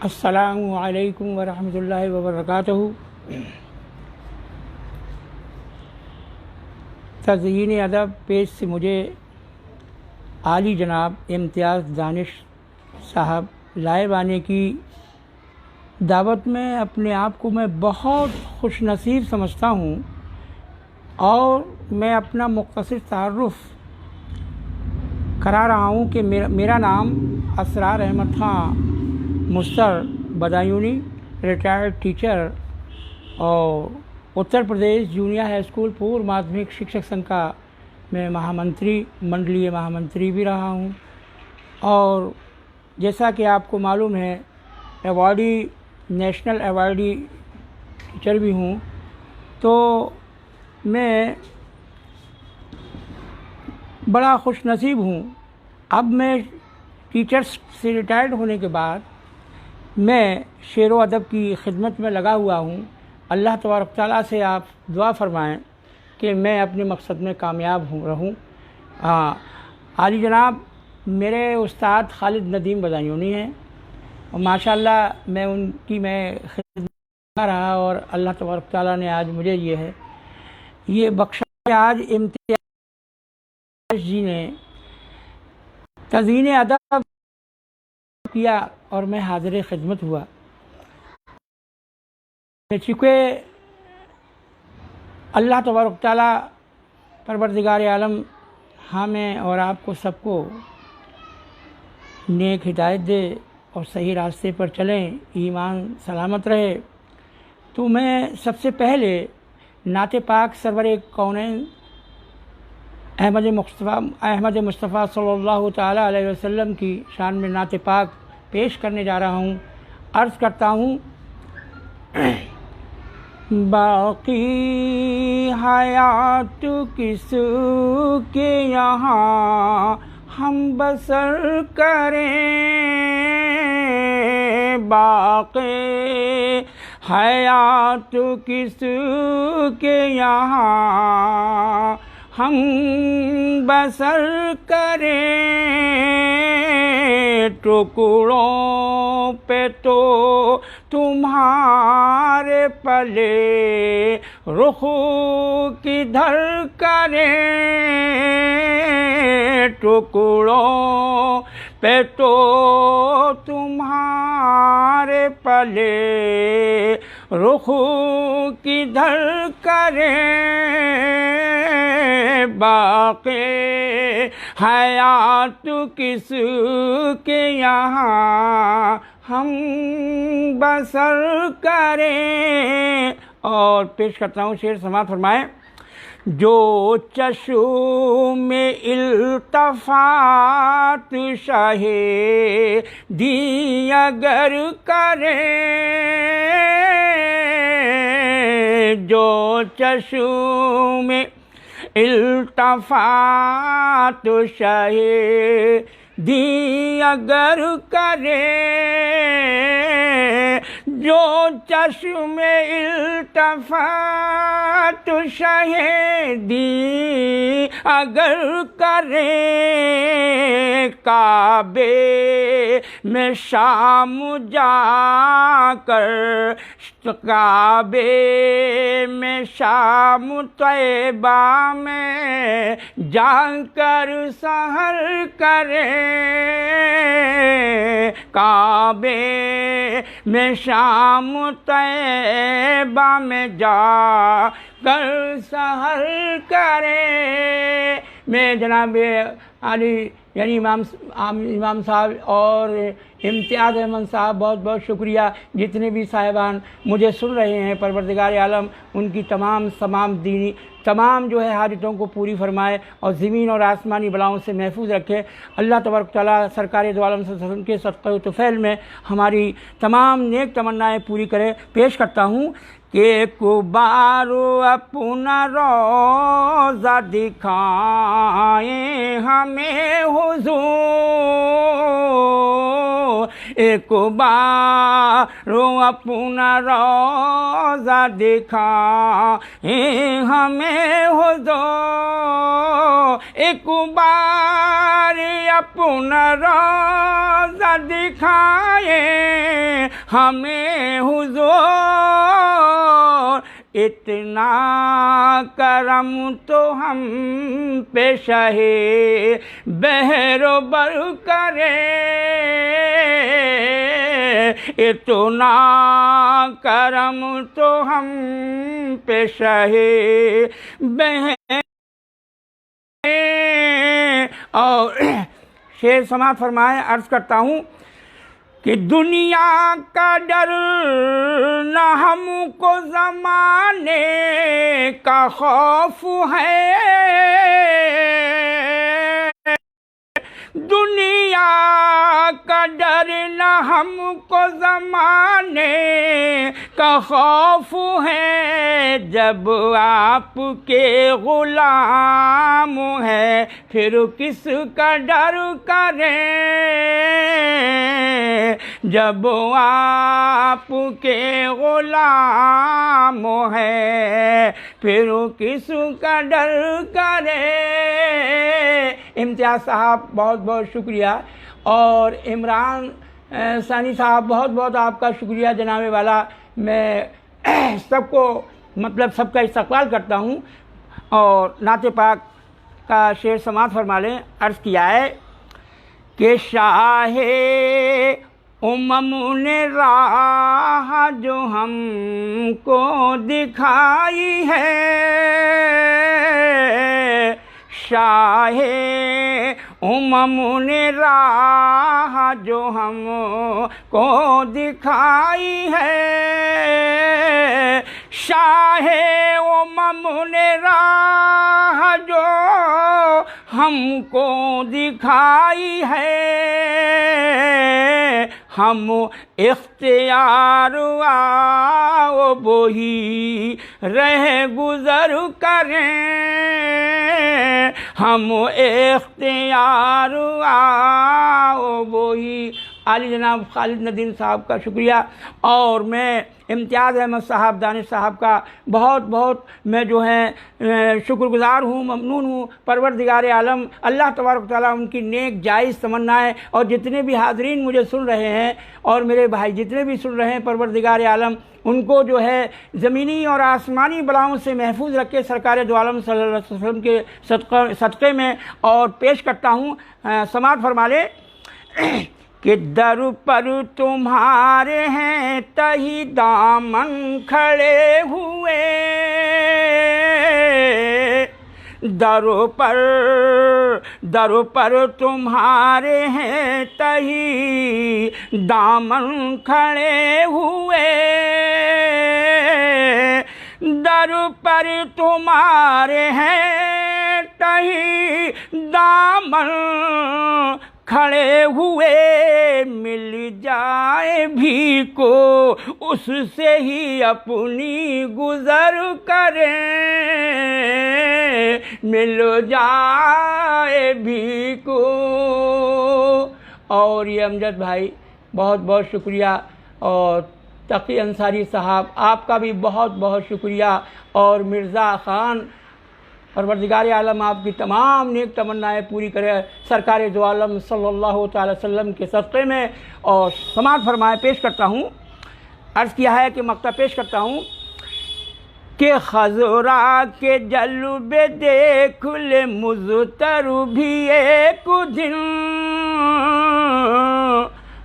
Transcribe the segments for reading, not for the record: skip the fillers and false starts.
अस्सलामु अलैकुम वरहमतुल्लाहि वबरकातुहू। तज़यीन अदब पेश से मुझे आली जनाब इम्तियाज़ दानिश साहब लाइव आने की दावत में अपने आप को मैं बहुत खुश नसीब समझता हूँ और मैं अपना मुख्तसर तारुफ़ करा रहा हूँ कि मेरा नाम असरार अहमद ख़ान मुस्तर बदायूनी रिटायर्ड टीचर और Uttar Pradesh junior high school पूर्व माध्यमिक शिक्षक संघ का मैं मंडलीय महामंत्री भी रहा हूँ। और जैसा कि आपको मालूम है नेशनल अवार्डी टीचर भी हूँ। तो मैं बड़ा खुश नसीब हूँ। अब मैं टीचर्स से रिटायर्ड होने के बाद मैं शेर व अदब की खिदमत में लगा हुआ हूँ। अल्लाह तबारक तआला से आप दुआ फरमाएं कि मैं अपने मकसद में कामयाब रहूँ। आली जनाब मेरे उस्ताद खालिद नदीम बदायूनी हैं और माशाअल्लाह मैं उनकी खिदमत कर रहा और अल्लाह तबारक तआला ने आज मुझे ये बख्शा। आज इम्तियाज़ जी ने तज़यीन अदब किया और मैं हाज़िर खिदमत हुआ। चूँकि अल्लाह तबारक तआला परवरदिगार आलम हमें और आपको सबको नेक हिदायत दे और सही रास्ते पर चलें, ईमान सलामत रहे। तो मैं सबसे पहले नाते पाक सरवर कौनैन अहमद मुस्तफ़ा सल्लल्लाहु ताला अलैहि वसल्लम की शान में नाते पाक पेश करने जा रहा हूँ। अर्ज़ करता हूँ, बाकी हयात किस के यहाँ हम बसर करें, बाकी हयात किस के यहाँ हम बसर करें, टुकड़ों पे तो तुम्हारे पले रुख किधर करें, टुकड़ों पे तो तुम्हारे पले रुख किधर करें, बाक़ी हयात किस के यहाँ हम बसर करें। और पेश करता हूँ शेर, समाअत फरमाएं। जो चश्म इल्तफ़ात शाहे दी अगर करें, जो चश्म इल्तफ़ात शाहे दी अगर करें, जो चश्म इल्तफ़ात शहीदी अगर करें, काबे में शाम जाकर, काबे में शाम तैबा में जाकर सहर करें, काबे में शाम तैबा में जा कर सहर करें। मैं जनाब आली यानी इमाम साहब और इम्तियाज़ अहमद साहब बहुत बहुत शुक्रिया। जितने भी साहिबान मुझे सुन रहे हैं, परवरदिगार आलम उनकी तमाम जो है हाजतों को पूरी फरमाए और ज़मीन और आसमानी बलाओं से महफूज रखे। अल्लाह तबारक तआला सरकार दो आलम सल्लल्लाहु के सदक़े तुफ़ैल में हमारी तमाम नेक तमन्नाएँ पूरी करे। पेश करता हूँ कि एक बार अपना रोज़ा दिखाएं हमें हुज़ूर, एक बार अपना रोज़ा दिखाएं हमें हुज़ूर, एक बार अपना रोज़ा दिखाएं हमें हुजूर, इतना करम तो हम पे शहे बहरो बर करे, इतना करम तो हम पे शहे बहर। और शेर समाज फरमाए, अर्ज करता हूँ कि दुनिया का डर न हमको ज़माने का खौफ है, दुनिया का डर न हमको ज़माने का खौफ है, जब आपके ग़ुलाम है फिर किसका डर करें, जब आपके ग़ुलाम है फिर किसका डर करें। इम्तियाज़ साहब बहुत बहुत शुक्रिया, और इमरान सानी साहब बहुत बहुत आपका शुक्रिया जनाबे वाला। मैं सबको मतलब सबका इस्तक़बाल करता हूँ, और नाते पाक का शेर समात फरमा लें। अर्ज़ किया है कि शाहे उमम ने राह जो हमको दिखाई है, शाहे उमम ने राह जो हमको दिखाई है, शाहे उमम ने राह जो हमको दिखाई है, हम इख्तियार आओ वही रह गुज़र करें, हम इख्तियार आओ वही। आली जनाब खालिद नदीम साहब का शुक्रिया, और मैं इम्तियाज़ अहमद साहब दानिश साहब का बहुत बहुत मैं जो है शुक्रगुज़ार हूँ, ममनून हूँ। परवरदिगार आलम अल्लाह तबारक तआला उनकी नेक जायज़ तमन्नाएँ, और जितने भी हाज़रीन मुझे सुन रहे हैं और मेरे भाई जितने भी सुन रहे हैं, परवरदिगार आलम उनको जो है ज़मीनी और आसमानी बलाओं से महफूज रखे सरकार दो आलम सल्लल्लाहु अलैहि वसल्लम के सदक़े में। और पेश करता हूँ, समात फरमा ले कि दर पर तुम्हारे हैं तही दामन खड़े हुए, दर पर तुम्हारे हैं तही दामन खड़े हुए, दर पर तुम्हारे हैं तही दामन खड़े हुए, मिल जाए भी को उससे ही अपनी गुज़र करें, मिल जाए भी को। और ये अमजद भाई बहुत बहुत शुक्रिया, और तकी अंसारी साहब आपका भी बहुत बहुत शुक्रिया, और मिर्ज़ा ख़ान परवरदिगार आलम आपकी तमाम नेक तमन्नाएँ पूरी करे सरकार दो आलम सल्लल्लाहु अलैहि वसल्लम के सदक़े में। और समात फरमाए, पेश करता हूँ, अर्ज़ किया है कि मक्ता पेश करता हूँ कि खज़रा के जलवे देख ले मुज़तर भी एक दिन,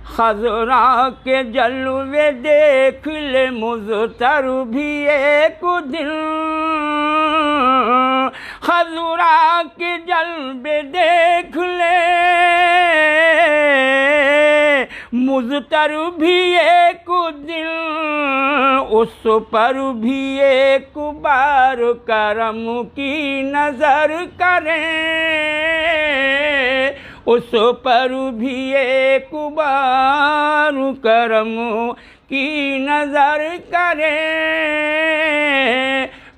खज़रा के जलवे देख ले मुज़तर भी एक दिन, खज़रा के जलवे देख ले मुज़तर भी एक दिन, उस पर भी एक बार करम की नज़र करें, उस पर भी एक बार करम की नज़र करें,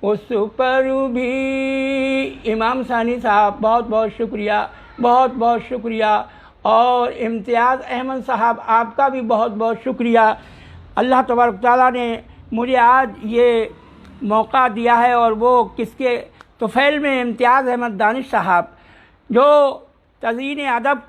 उस पर भी। इमाम सानी साहब बहुत बहुत शुक्रिया, बहुत बहुत शुक्रिया, और इम्तियाज़ अहमद साहब आपका भी बहुत बहुत शुक्रिया। अल्लाह तबारक तआला ने मुझे आज ये मौका दिया है, और वो किसके तोफ़ैल में इम्तियाज़ अहमद दानिश साहब जो तज़ीन अदब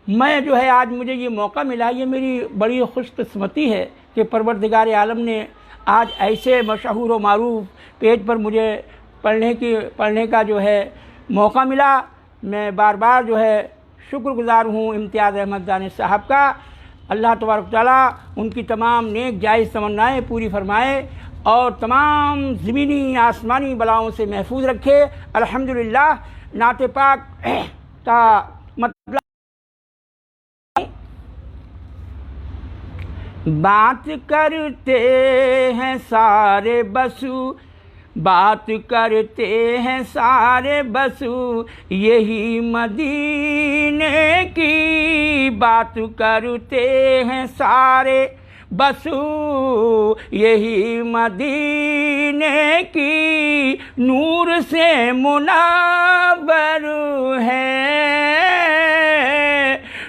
मैं जो है आज मुझे ये मौका मिला, ये मेरी बड़ी खुशकिस्मती है कि परवरदिगार आलम ने आज ऐसे मशहूर व मारूफ पेज पर मुझे पढ़ने का जो है मौका मिला। मैं बार बार जो है शुक्रगुज़ार हूँ इम्तियाज़ अहमद दानिश साहब का। अल्लाह तबारक तआला उनकी तमाम नेक जायज़ तमन्नाएँ पूरी फरमाए और तमाम ज़मीनी आसमानी बलाओं से महफूज रखे। अल्हम्दुलिल्लाह। नाते पाक का मतलब बात करते हैं सारे बसु, बात करते हैं सारे बसु, यही मदीने की बात करते हैं सारे बसु, यही मदीने की नूर से मुनव्वर है,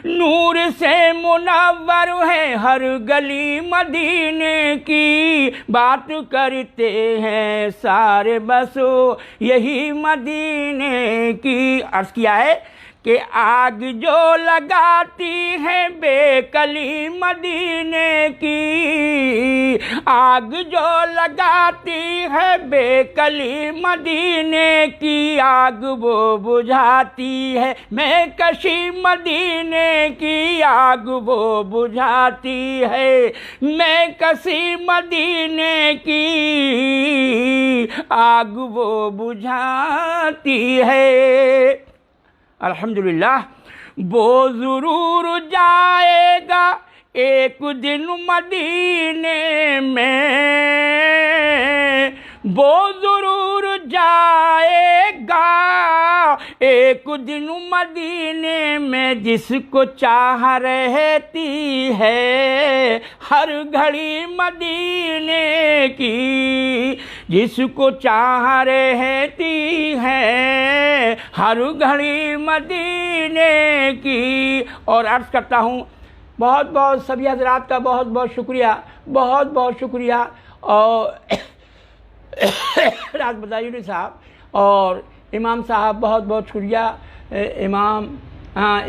नूर से मुनव्वर है हर गली मदीने की बात करते हैं सारे बसो, यही मदीने की। अर्ज़ किया है कि आग जो लगाती है बेकली मदीने की, आग जो लगाती है बेकली मदीने की, आग वो बुझाती है मैं कशी मदीने की, आग वो बुझाती है मैं कशी मदीने की, आग वो बुझाती है। अल्हम्दुलिल्लाह। वो ज़रूर जाएगा एक दिन मदीने में, वो ज़रूर जाएगा एक दिन मदीने में, जिसको चाह रहती है हर घड़ी मदीने की, जिसको चाह रहती है हर घड़ी मदीने की। और अर्ज़ करता हूँ बहुत बहुत सभी हज़रात का बहुत बहुत शुक्रिया, बहुत बहुत शुक्रिया। और राज बदायूनी साहब और इमाम साहब बहुत बहुत शुक्रिया, इमाम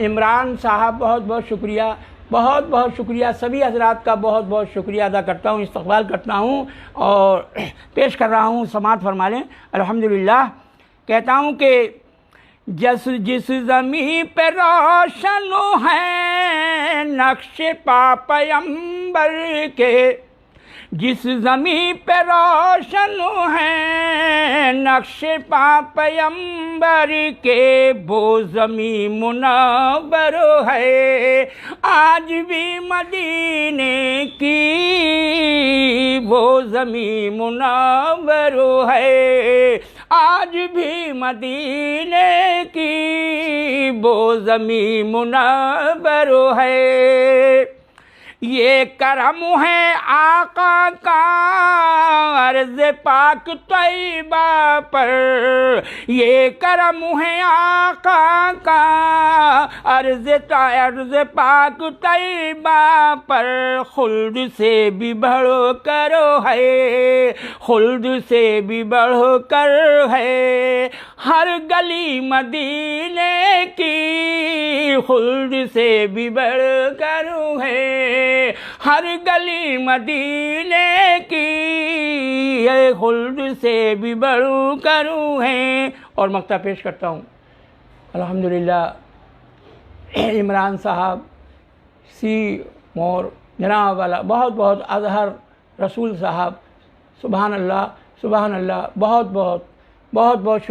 इमरान साहब बहुत बहुत शुक्रिया, बहुत बहुत शुक्रिया। सभी हज़रात का बहुत बहुत शुक्रिया अदा करता हूँ, इस्तक़बाल करता हूँ और पेश कर रहा हूँ। समात फरमा लें। अल्हम्दुलिल्लाह। कहता हूँ कि जिस ज़मीं पे रोशन है नक्श पा पैगंबर के, जिस ज़मीं पे रोशन है नक्श पा पैगंबर के, वो ज़मीं मुनव्वर है आज भी मदीने की, वो ज़मीं मुनव्वर है आज भी मदीने की, वो ज़मीं मुनव्वर है। ये करम है आका का अर्ज़ पाक तैयबा पर, ये करम है आका का अर्ज़ पाक तैयबा पर, खुल्द से भी बढ़ कर है, खुल्द से भी बढ़ कर है हर गली मदीने की, खुल्द से भी बढ़ कर है हर गली मदीने की, ये खुल्द से भी बढ़ कर है। और मक्ता पेश करता हूँ। अल्हम्दुलिल्लाह। इमरान साहब सी मोर जनाब वाला, बहुत बहुत अज़हर रसूल साहब, सुबहान अल्लाह सुबहान अल्लाह। बहुत बहुत बहुत बहुत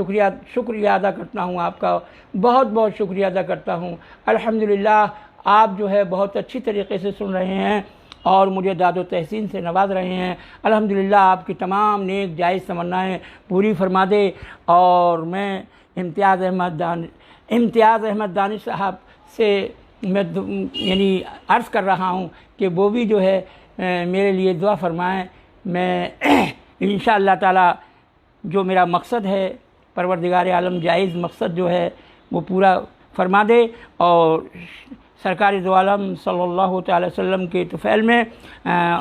शुक्रिया अदा करता हूँ आपका, बहुत बहुत शुक्रिया अदा करता हूँ। अल्हम्दुलिल्लाह। आप जो है बहुत अच्छी तरीक़े से सुन रहे हैं और मुझे दादो तहसीन से नवाज रहे हैं। अल्हम्दुलिल्लाह। आपकी तमाम नेक जायज़ तमन्नाएँ पूरी फरमा दे। और मैं इम्तियाज़ अहमद दानिश साहब से मैं यानी अर्ज़ कर रहा हूँ कि वो भी जो है मेरे लिए दुआ फरमाएँ। मैं इंशाअल्लाह ताला जो मेरा मकसद है परवरदिगार आलम जायज़ मकसद जो है वो पूरा फरमा दे और सरकारी दो आलम सल्लल्लाहु अलैहि वसल्लम के तुफ़ैल में।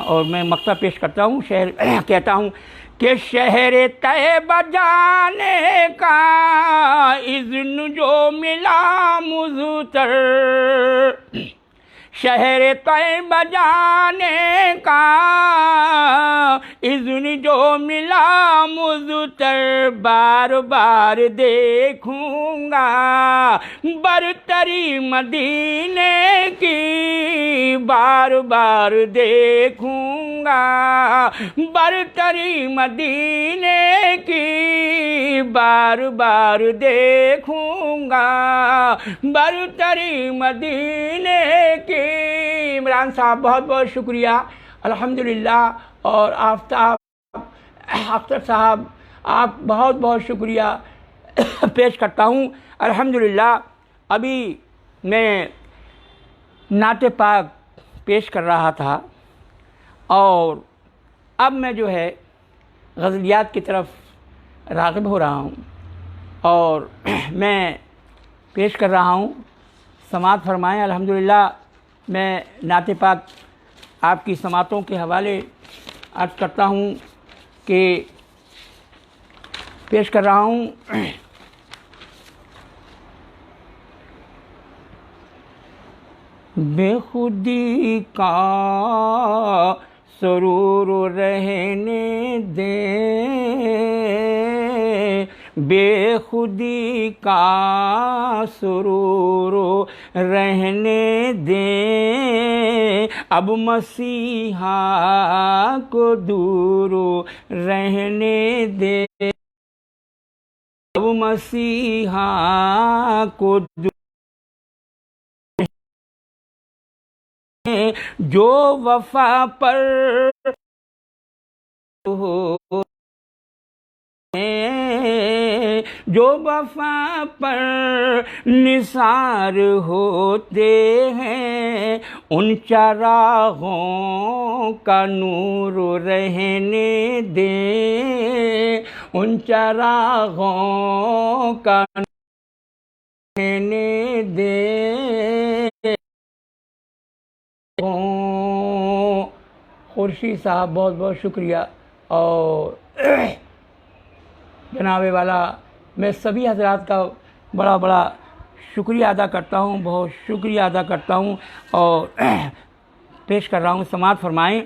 और मैं मक्ता पेश करता हूँ। शहर कहता हूँ कि शहर तैयबा जाने का इज़्न जो मिला मुज़तर, शहर तैयबा जाने का इज़्न जो मिला मुज़तर, बार बार देखूंगा बरतरी मदीने की, बार बार देखूंगा बरतरी मदीने की, बार बार देखूंगा बरतरी मदीने की। इमरान साहब बहुत बहुत शुक्रिया, अल्हम्दुलिल्लाह। और आफ्ताब अख्तर साहब आप बहुत बहुत शुक्रिया पेश करता हूँ, अल्हम्दुलिल्लाह। अभी मैं नाते पाक पेश कर रहा था और अब मैं जो है ग़ज़लियात की तरफ राग़िब हो रहा हूँ और मैं पेश कर रहा हूँ। समात फरमाएँ। अल्हम्दुलिल्लाह मैं नाते पाक आपकी समातों के हवाले अर्ज़ करता हूँ कि पेश कर रहा हूँ। बेखुदी का सुरूर रहने दे, बेखुदी का सुरूर रहने दे, अब मसीहा को दूर रहने दे, अब मसीहा को दूर, जो वफा पर हो, जो वफा पर निसार होते हैं, उन चरागों का नूर रहने दे, उन चरागों का रहने दे। खुर्शीद साहब बहुत बहुत शुक्रिया। और जनाबे वाला मैं सभी हज़रात का बड़ा बड़ा शुक्रिया अदा करता हूँ, बहुत शुक्रिया अदा करता हूँ। और पेश कर रहा हूँ, समात फरमाएँ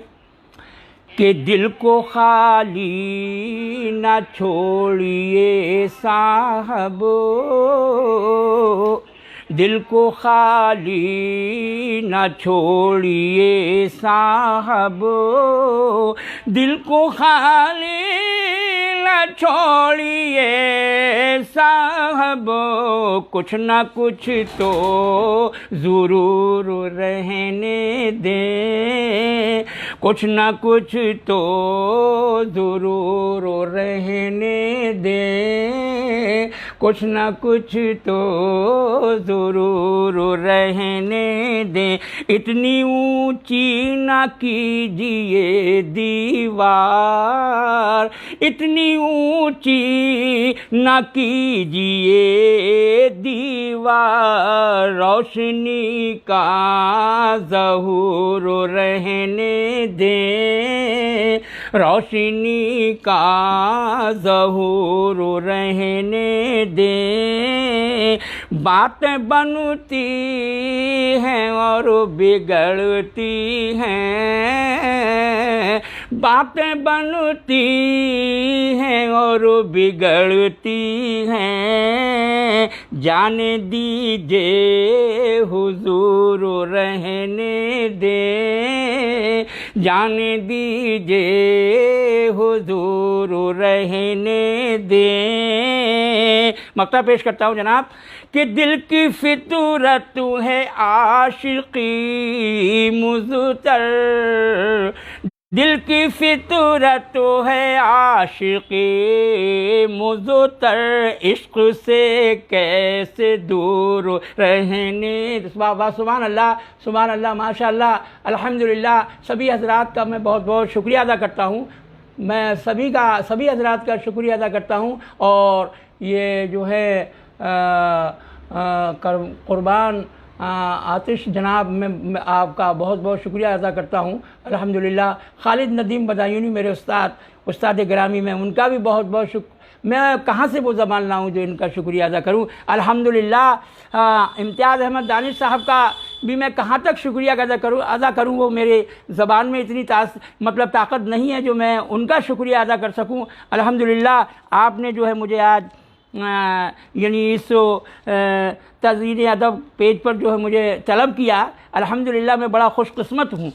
कि दिल को खाली ना छोड़िए साहब, दिल को खाली ना छोड़िए साहब, दिल को खाली ना छोड़िए साहब, कुछ ना कुछ तो ज़रूर रहने दे, कुछ ना कुछ तो ज़रूर रहने दे, कुछ ना कुछ तो ज़रूर रहने दे। इतनी ऊंची ना कीजिए दीवार, इतनी ऊंची ना कीजिए दीवार, रोशनी का ज़हूर रहने दे, रोशनी का ज़हूर रहने दे। बातें बनती हैं और बिगड़ती हैं, बातें बनती हैं और बिगड़ती हैं, जाने दीजिए हुजूर रहने दे, जाने दीजिए हुजूर रहने दे। मक्ता पेश करता हूँ जनाब कि दिल की फितरत है आशिकी मुज़तर, दिल की फितरत है आशिकी मुज़तर, इश्क से कैसे दूर रहने। सुभान अल्लाह, सुभान अल्लाह, माशाअल्लाह, अल्हम्दुलिल्लाह। सभी हज़रात का मैं बहुत बहुत शुक्रिया अदा करता हूँ, मैं सभी हज़रात का शुक्रिया अदा करता हूँ। और ये जो है कुर्बान आतिश जनाब, मैं आपका बहुत बहुत शुक्रिया अदा करता हूँ। अल्हम्दुलिल्लाह खालिद नदीम बदायूनी मेरे उस्ताद गिरामी में, उनका भी बहुत बहुत मैं कहाँ से वो ज़बान लाऊँ जो इनका शुक्रिया अदा करूँ। अल्हम्दुलिल्लाह इम्तियाज़ अहमद दानिश साहब का भी मैं कहाँ तक शुक्रिया अदा करूँ, वो मेरे ज़बान में इतनी ताकत नहीं है जो मैं उनका शुक्रिया अदा कर सकूँ। अल्हम्दुलिल्लाह आपने जो है मुझे आज यानी इस तज़हीर अदब पेज पर जो है मुझे तलब किया। अल्हम्दुलिल्लाह मैं बड़ा खुशकिस्मत हूँ।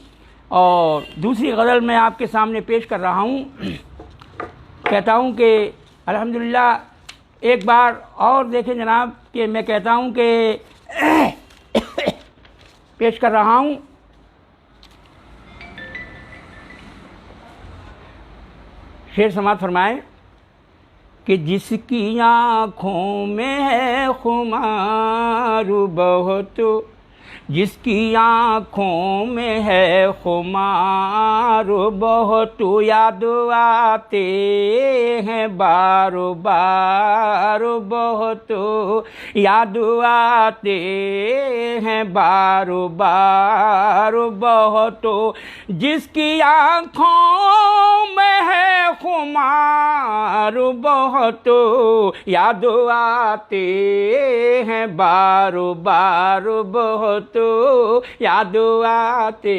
और दूसरी गज़ल मैं आपके सामने पेश कर रहा हूँ। कहता हूँ कि अल्हम्दुलिल्लाह एक बार और देखें जनाब कि मैं कहता हूँ कि पेश कर रहा हूँ। शेर समात फरमाएं कि जिसकी आँखों में है खुमार बहुत, जिसकी आँखों में है खुमार बहुत, याद आते हैं बारो बार बहुत, याद आते हैं बारो बार बहुत, जिसकी आँखों में है खुमार बहुत, याद आते हैं बारो बार बहुत, याद आते।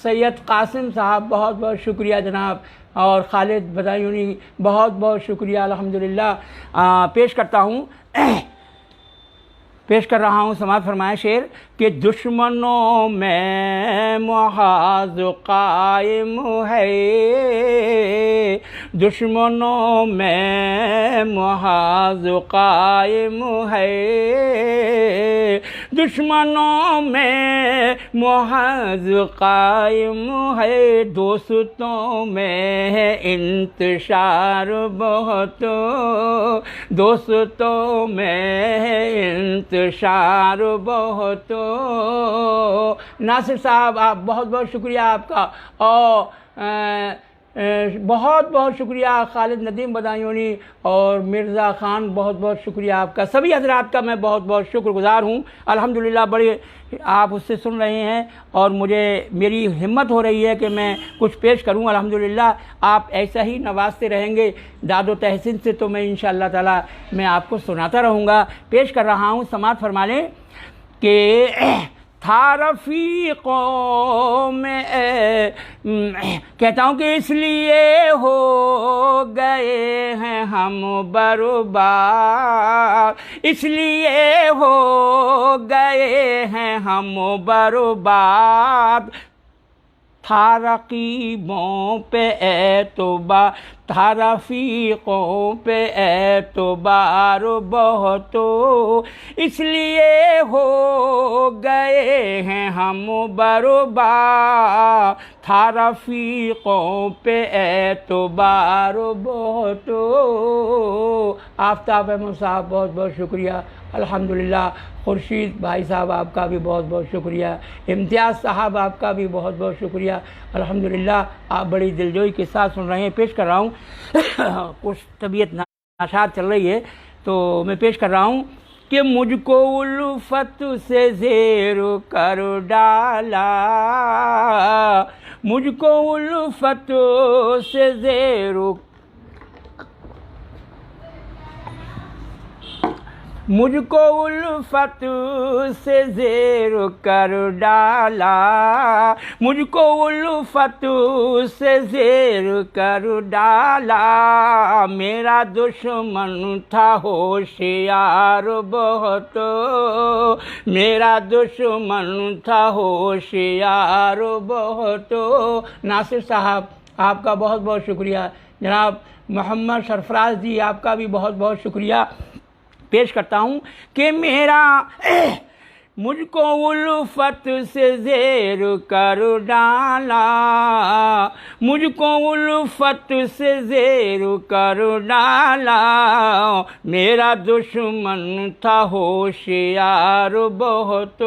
सैयद कासिम साहब बहुत बहुत शुक्रिया जनाब, और खालिद बदायूनी बहुत बहुत शुक्रिया। अल्हम्दुलिल्लाह पेश कर रहा हूँ। समात फरमाए शेर कि दुश्मनों में मुहाज़ कायम है, दुश्मनों में मुहाज़ कायम है, दुश्मनों में मुहाज़ कायम है, दोस्तों में है इंतशार बहुत, दोस्तों में है इंतशार बहुत। नासिर साहब आप बहुत बहुत शुक्रिया आपका, और बहुत बहुत शुक्रिया खालिद नदीम बदायूनी और मिर्ज़ा ख़ान, बहुत बहुत शुक्रिया आपका। सभी हज़रात का मैं बहुत बहुत शुक्रगुज़ार हूँ। अल्हम्दुलिल्लाह बड़े आप उससे सुन रहे हैं और मेरी हिम्मत हो रही है कि मैं कुछ पेश करूँ। अल्हम्दुलिल्लाह आप ऐसा ही नवाजते रहेंगे दादो तहसीन से, तो मैं इंशाअल्लाह ताला मैं आपको सुनाता रहूँगा। पेश कर रहा हूँ, समात फरमा लें कि था रफ़ीक़ों में कहता हूँ कि इसलिए हो गए हैं हम बर्बाद, इसलिए हो गए हैं हम बर्बाद, था रक़ीबों पे एतबार, था रफ़ीक़ों पे एतबार बहुत, इसलिए हो गए हैं हम बर्बाद, था रफ़ीक़ों पे एतबार बहुत। आफ्ताब अहमद साहब बहुत बहुत शुक्रिया। अल्हम्दुलिल्लाह खुर्शीद भाई साहब आपका भी बहुत बहुत शुक्रिया। इम्तियाज़ साहब आपका भी बहुत बहुत शुक्रिया। अल्हम्दुलिल्लाह आप बड़ी दिलजोई के साथ सुन रहे हैं। पेश कर रहा हूँ कुछ तबीयत नाशाद चल रही है तो मैं पेश कर रहा हूँ कि मुझको उल्फत से ज़ेर कर डाला, मुझको उल्फत से ज़ेर, मुझको उल्फत से ज़ेर कर डाला, मुझको उल्फत से ज़ेर कर डाला, मेरा दुश्मन था होशियार बहुत, मेरा दुश्मन था होशियार बहुत। नासिर साहब आपका बहुत बहुत शुक्रिया। जनाब मोहम्मद सरफराज जी आपका भी बहुत बहुत शुक्रिया। पेश करता हूँ कि मेरा मुझको उल्फत से ज़ेर कर डाला, मुझको उल्फत से ज़ेर कर डाला, मेरा दुश्मन था होशियार बहुत,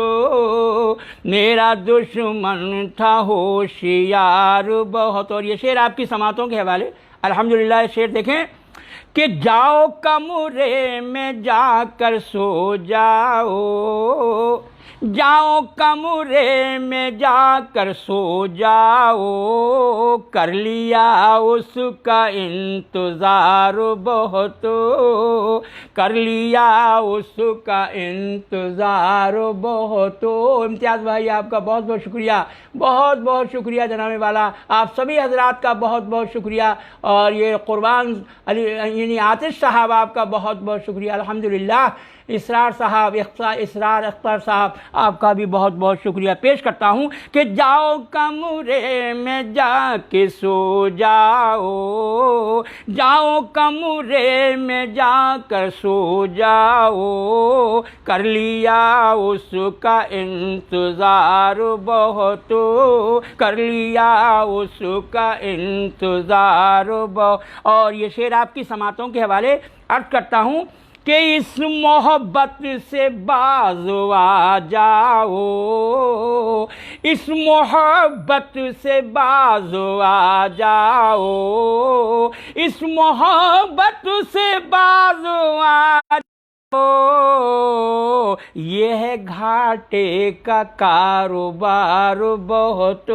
मेरा दुश्मन था होशियार बहुत। और ये शेर आपकी समातों के हवाले। अल्हम्दुलिल्लाह शेर देखें कि जाओ कमरे में जाकर सो जाओ, जाओ कमरे में जाकर सो जाओ, कर लिया उसका इंतज़ार बहुत, कर लिया उसका इंतज़ार बहुत। इम्तियाज़ भाई आपका बहुत बहुत शुक्रिया, बहुत बहुत शुक्रिया जनाब वाला, आप सभी हजरात का बहुत बहुत शुक्रिया। और ये कुर्बान अली यानी आतिश साहब आपका बहुत बहुत शुक्रिया, अल्हम्दुलिल्लाह। इसरार साहब, इसरार अख्तर साहब आपका भी बहुत बहुत शुक्रिया पेश करता हूँ कि जाओ कमरे में जाके सो जाओ, जाओ कमरे में जाकर सो जाओ, कर लिया उसका इंतज़ार बहुत, कर लिया उसका इंतज़ार बहुत। और ये शेर आपकी समातों के हवाले अर्ज करता हूँ कि इस मोहब्बत से बाज आ जाओ, इस मोहब्बत से बाज आ जाओ, इस मोहब्बत से बाज आ जाओ, ये है घाटे का कारोबार बहुत,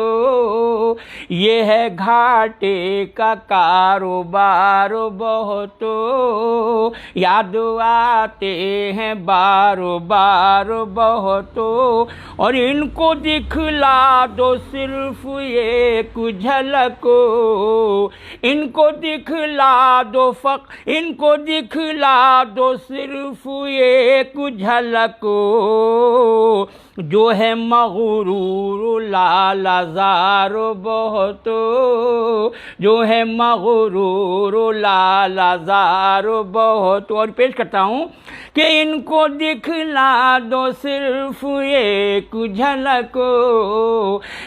ये है घाटे का कारोबार बहुत, याद आते हैं बार बार बहुत। और इनको दिखला दो सिर्फ एक झलक, इनको दिखला दो इनको दिखला दो सिर्फ एक झलक, जो है मगरूर लालजार बहुत, जो है मगरूर लालजार बहुत। और पेश करता हूँ कि इनको दिखला दो सिर्फ एक झलक,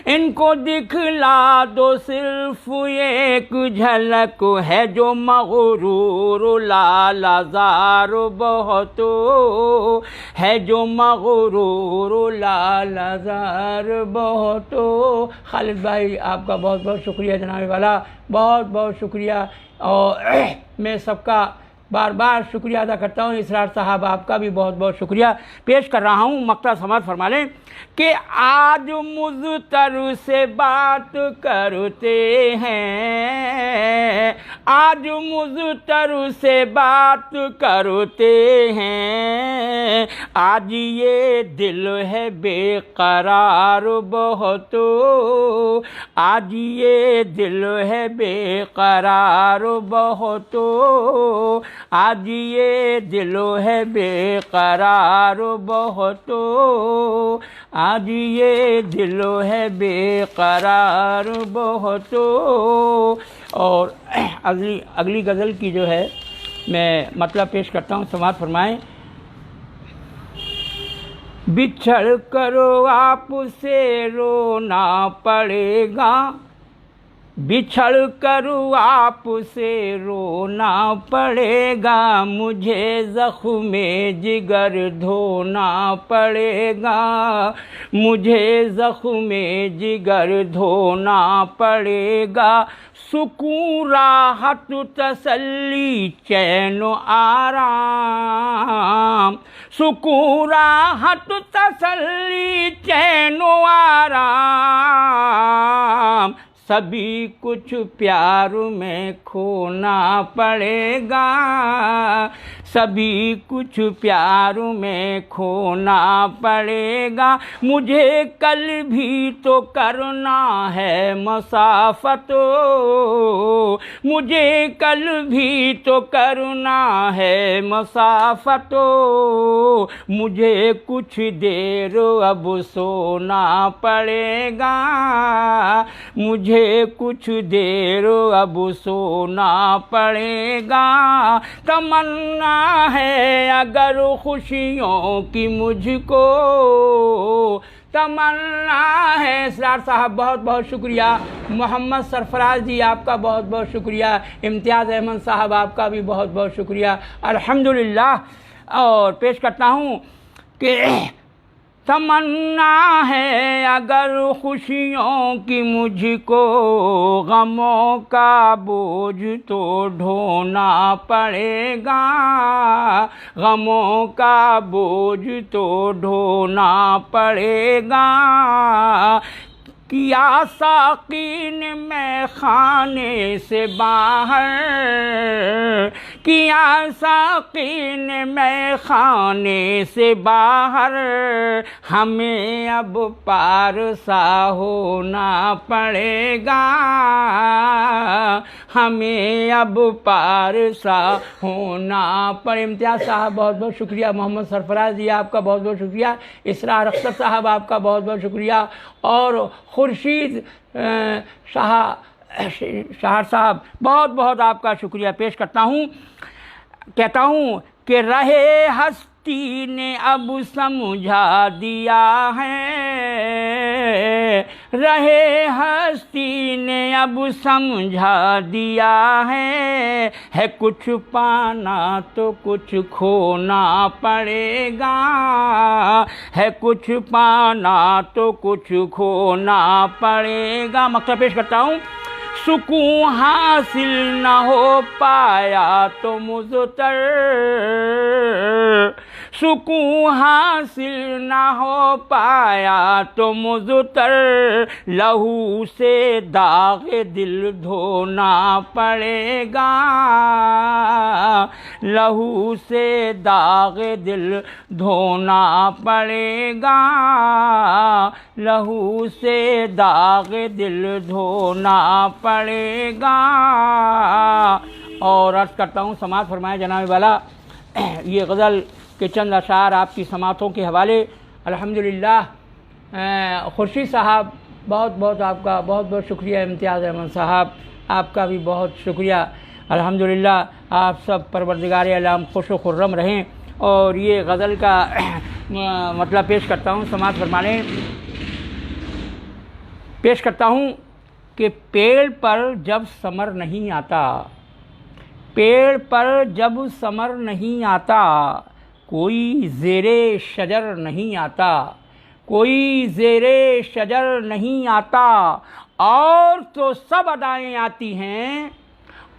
इनको दिखला दो सिर्फ एक झलक, है जो मगरूर लालजार बहुत, है जो मगरूर लालजार बहुत। खालिद भाई आपका बहुत बहुत शुक्रिया जनाब वाला, बहुत बहुत शुक्रिया। और मैं सबका बार बार शुक्रिया अदा करता हूँ। इसरार साहब आपका भी बहुत बहुत शुक्रिया पेश कर रहा हूँ। मक्ता समात फरमा लें कि आज मुज़तर से बात करते हैं, आज मुज़तर से बात करते हैं, आज ये दिल है बेकरार बहुत, आज ये दिल है बेकरार बहुत, आज ये दिल है बेकरार बहुत, आज ये दिल है बेकरार बहुत। और अगली गज़ल की जो है मैं मतलब पेश करता हूँ, समात फरमाएं। बिछड़ करो आपसे रोना पड़ेगा, बिछड़ कर आपसे रोना पड़ेगा, मुझे ज़ख्म जिगर धोना पड़ेगा, मुझे ज़ख्म जिगर धोना पड़ेगा, सुकून राहत तसल्ली चैन आराम, सुकून राहत तसल्ली चैन आराम, सभी कुछ प्यार में खोना पड़ेगा, सभी कुछ प्यार में खोना पड़ेगा, मुझे कल भी तो करना है मसाफत, मुझे कल भी तो करना है मसाफत, मुझे कुछ देर अब सोना पड़ेगा, मुझे कुछ देर अब सोना पड़ेगा, तमन्ना है अगर खुशियों की मुझको, तमन्ना है। इसरार साहब बहुत बहुत शुक्रिया। मोहम्मद सरफराज जी आपका बहुत बहुत शुक्रिया। इम्तियाज़ अहमद साहब आपका भी बहुत बहुत शुक्रिया, अल्हम्दुलिल्लाह। और पेश करता हूँ कि तमन्ना है अगर खुशियों की मुझको, गमों का बोझ तो ढोना पड़ेगा, गमों का बोझ तो ढोना पड़ेगा। किया साकी ने मैं खाने से बाहर, किया साकी ने मैं खाने से बाहर, हमें अब पार सा होना पड़ेगा, हमें अब पार सा होना पड़े। इम्तियाज़ साहब बहुत बहुत शुक्रिया, मोहम्मद सरफराज जी आपका बहुत बहुत शुक्रिया, इसरार अख्तर साहब आपका बहुत बहुत शुक्रिया, और खुर्शीद शाह साहब बहुत बहुत आपका शुक्रिया पेश करता हूँ। कहता हूँ कि रहे हस्ती ने अब समझा दिया है, रहे हस्ती ने अब समझा दिया है कुछ पाना तो कुछ खोना पड़ेगा, है कुछ पाना तो कुछ खोना पड़ेगा। मतलब पेश करता हूँ, सुकून हासिल न हो पाया तो मुज़तर, सुकून हासिल न हो पाया तो मुज़तर, लहू से दाग दिल धोना पड़ेगा, लहू से दाग दिल धोना पड़ेगा, लहू से दाग दिल धोना पड़ेगा। और अर्ज़ करता हूँ, समाअत फरमाए जनाब वाला, ये गज़ल के चंद अशार आपकी समातों के हवाले। अल्हम्दुलिल्लाह खुर्शीद साहब बहुत बहुत आपका बहुत बहुत शुक्रिया, इम्तियाज़ अहमद साहब आपका भी बहुत शुक्रिया। अल्हम्दुलिल्लाह आप सब परवरदिगार आलम खुश व खुर्रम रहें। और ये गज़ल का मतलब पेश करता हूँ, समाअत फरमाने पेश करता हूँ कि पेड़ पर जब समर नहीं आता, पेड़ पर जब समर नहीं आता, कोई ज़ेरे शजर नहीं आता, कोई ज़ेरे शजर नहीं आता, और तो सब अदाएँ आती हैं,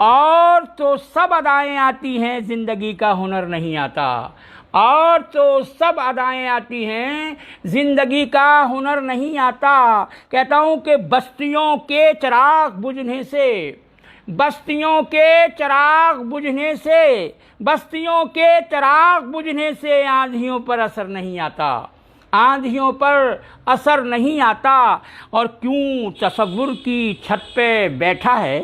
और तो सब अदाएँ आती हैं, ज़िंदगी का हुनर नहीं आता, और तो सब अदाएँ आती हैं, ज़िंदगी का हुनर नहीं आता। कहता हूँ कि बस्तियों के चिराग बुझने से, बस्तियों के चिराग बुझने से, बस्तियों के चिराग बुझने से आंधियों पर असर नहीं आता, आंधियों पर असर नहीं आता। और क्यों तसव्वुर की छत पे बैठा है,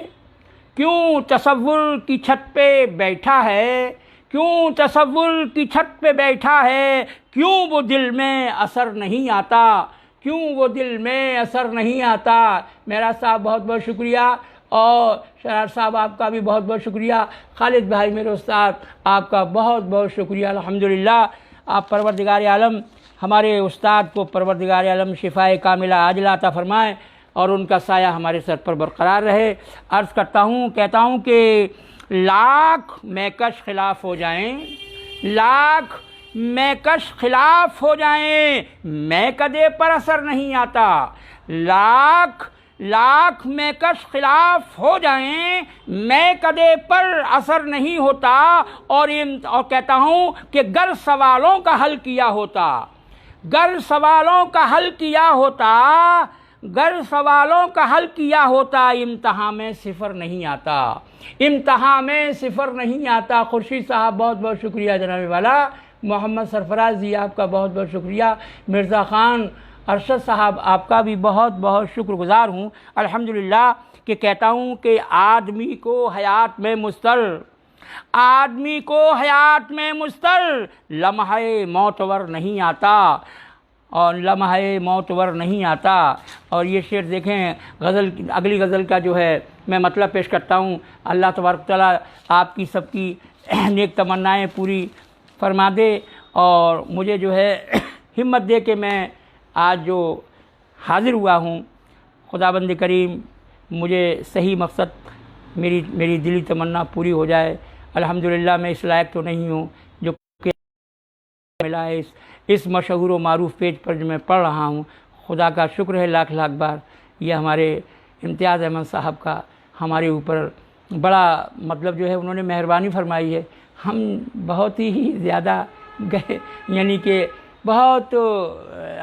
क्यों तसव्वुर की छत पे बैठा है, क्यों तसव्वुर की छत पे बैठा है, क्यों वो दिल में असर नहीं आता, क्यों वो दिल में असर नहीं आता। मेरा साहब बहुत बहुत शुक्रिया, और शरार साहब आपका भी बहुत बहुत शुक्रिया, खालिद भाई मेरे उस्ताद आपका बहुत बहुत शुक्रिया। अल्हम्दुलिल्लाह आप परवरदिगार आलम हमारे उस्ताद को परवरदिगार आलम शिफाए कामिला आजिला अता फरमाएँ और उनका साया हमारे सर पर बरकरार रहे। अर्ज़ करता हूँ, कहता हूँ कि लाख मैकश खिलाफ हो जाएं, लाख मैकश खिलाफ हो जाएं, मैं कदे पर असर नहीं आता, लाख लाख मैकश खिलाफ हो जाएं, मैं कदे पर असर नहीं होता। और कहता हूँ कि गर सवालों का हल किया होता, गर सवालों का हल किया होता, गर सवालों का हल किया होता, इम्तिहान में सिफ़र नहीं आता, इम्तिहान में सिफ़र नहीं आता। खुर्शीद साहब बहुत बहुत शुक्रिया जनाब वाला, मोहम्मद सरफराज जी आपका बहुत बहुत शुक्रिया, मिर्ज़ा ख़ान अरशद साहब आपका भी बहुत बहुत शुक्रगुज़ार हूँ। अल्हम्दुलिल्लाह कि कहता हूँ कि आदमी को हयात में मुस्तर, आदमी को हयात में मुस्तर लम्हे मौतवर नहीं आता, और लम्हे मौतवर नहीं आता। और ये शेर देखें, गज़ल अगली गज़ल का जो है मैं मतलब पेश करता हूँ। अल्लाह तबारक तआला आपकी सबकी नेक तमन्नाएँ पूरी फरमा दे, और मुझे जो है हिम्मत दे के मैं आज जो हाज़िर हुआ हूँ, खुदाबंद करीम मुझे सही मकसद मेरी दिली तमन्ना पूरी हो जाए। अल्हम्दुलिल्लाह मैं इस लायक तो नहीं हूँ जो कि मिला है, इस मशहूर व मारूफ पेज पर जो मैं पढ़ रहा हूँ, खुदा का शुक्र है लाख लाख बार। ये हमारे इम्तियाज़ अहमद साहब का हमारे ऊपर बड़ा मतलब जो है उन्होंने मेहरबानी फरमाई है। हम बहुत ही ज़्यादा गए, यानी कि बहुत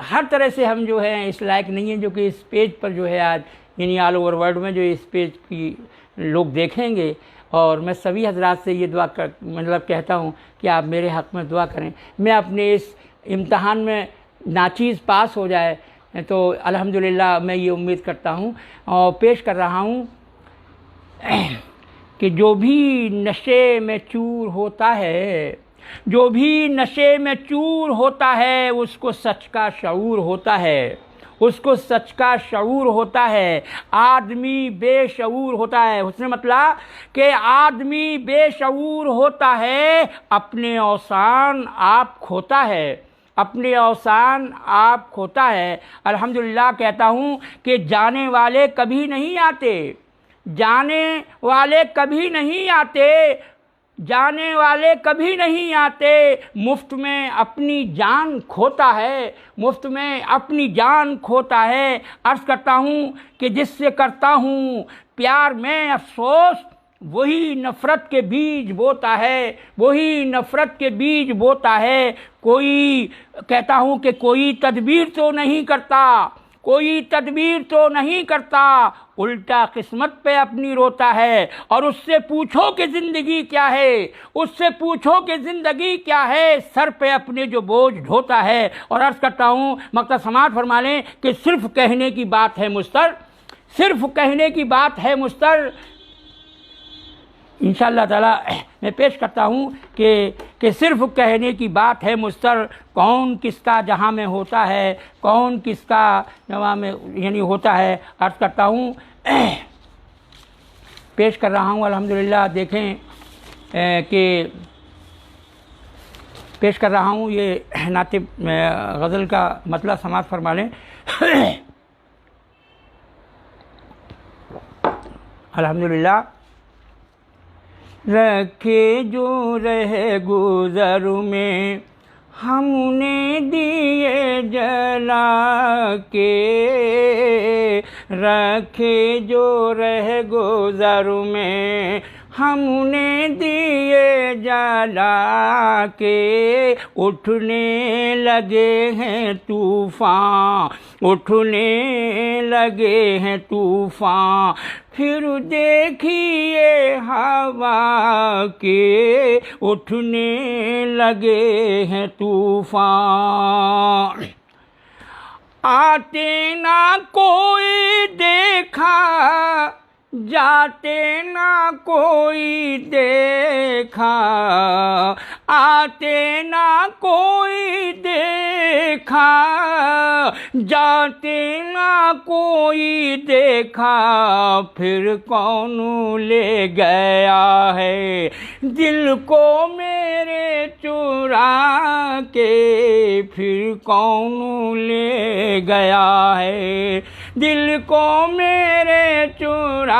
हर तरह से हम जो है इस लायक नहीं हैं जो कि इस पेज पर जो है आज यानी ऑल ओवर वर्ल्ड में जो इस पेज की लोग देखेंगे। और मैं सभी हजरात से ये दुआ कर मतलब कहता हूँ कि आप मेरे हक़ में दुआ करें, मैं अपने इस इम्तहान में नाचीज़ पास हो जाए तो अल्हम्दुलिल्लाह मैं ये उम्मीद करता हूँ। और पेश कर रहा हूँ कि जो भी नशे में चूर होता है, जो भी नशे में चूर होता है, उसको सच का शऊर होता है, उसको सच का शऊर होता है। आदमी बेशऊर होता है, उसने मतलब कि आदमी बेशऊर होता है, अपने औसान आप खोता है, अपने औसान आप खोता है। अल्हम्दुलिल्लाह कहता हूँ कि जाने वाले कभी नहीं आते, जाने वाले कभी नहीं आते, जाने वाले कभी नहीं आते, मुफ्त में अपनी जान खोता है, मुफ्त में अपनी जान खोता है। अर्ज़ करता हूँ कि जिससे करता हूँ प्यार में अफसोस, वही नफ़रत के बीज बोता है, वही नफ़रत के बीज बोता है। कोई कहता हूँ कि कोई तदबीर तो नहीं करता, कोई तदबीर तो नहीं करता, उल्टा किस्मत पे अपनी रोता है। और उससे पूछो कि ज़िंदगी क्या है, उससे पूछो कि ज़िंदगी क्या है, सर पे अपने जो बोझ ढोता है। और अर्ज़ करता हूँ मक़सद समाअत फरमा लें कि सिर्फ़ कहने की बात है मुस्तर, सिर्फ़ कहने की बात है मुस्तर। इंशाअल्लाह ताला मैं पेश करता हूँ कि सिर्फ़ कहने की बात है मुस्तर, कौन किसका जहाँ में होता है, कौन किसका जहाँ में यानी होता है। अर्ज़ करता हूँ पेश कर रहा हूँ अल्हम्दुलिल्लाह। देखें कि पेश कर रहा हूँ ये नाते गज़ल का मतलब समाअत फरमा लें। अल्हम्दुलिल्लाह। रखे जो रहे गुज़र में हमने दिए जला के, रखे जो रहे गुज़र में हमने दिए जला के, उठने लगे हैं तूफ़ान, उठने लगे हैं तूफ़ान, फिर देखिए हवा के, उठने लगे हैं तूफ़ान। आते ना कोई देखा, जाते ना कोई देखा, आते ना कोई देखा, जाते ना कोई देखा, फिर कौन ले गया है दिल को मेरे चुरा के, फिर कौन ले गया है दिल को मेरे चुरा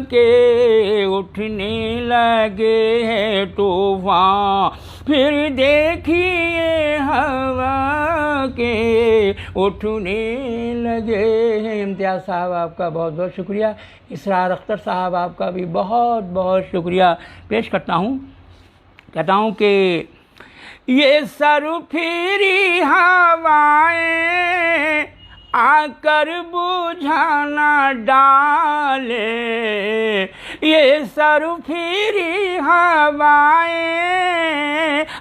के, उठने लगे हैं तूफ़ान, फिर देखिए हवा के, उठने लगे हैं। इम्तियाज़ साहब आपका बहुत बहुत शुक्रिया। इसरार अख्तर साहब आपका भी बहुत बहुत शुक्रिया पेश करता हूँ। कहता हूँ कि ये सरफिरी हवाएं आकर बुझाना डाले, ये सरफिरी हवाएं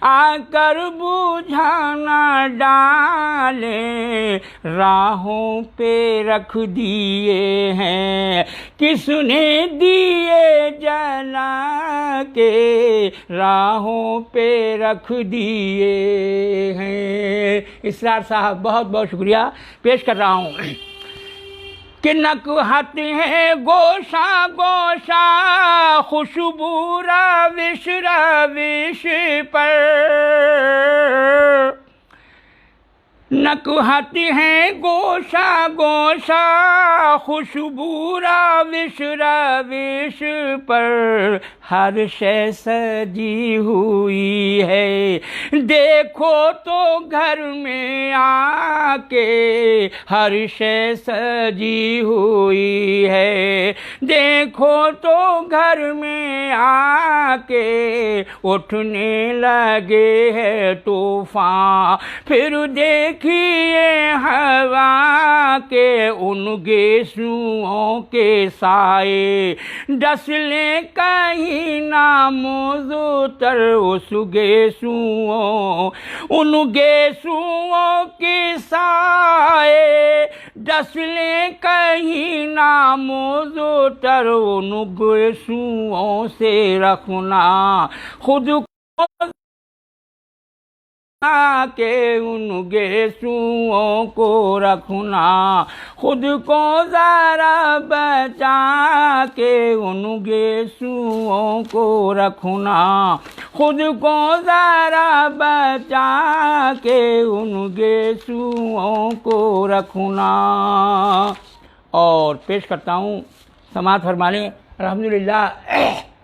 आकर बुझाना डाले, राहों पे रख दिए हैं किसने दिए जला के, राहों पे रख दिए हैं। इसरार साहब बहुत बहुत शुक्रिया पेश कर रहा हूँ कि नकहत है गोशा गोशा, खुशबू रविश रविश पर, नकहत है गोशा गोशा, खुशबू राविश राविश पर हर शय सजी हुई है। देखो तो घर में आके हर शय सजी हुई है। देखो तो घर में आके उठने लगे है तूफान। फिर देखिए हवा के उन गेसुओं के साए, डसले कहीं ना मुज़तर उस गेसुओं, उन गेसुओं के साए, डसले कहीं ना मुज़तर उन गेसुओं से रखना खुद को के उन गेसुओं को रखना, खुद को ज़रा बचा के उन गेसुओं को रखना, खुद को ज़रा बचा के उन गेसुओं को रखना। और पेश करता हूँ समाअत फरमा लें। अल्हम्दुलिल्लाह।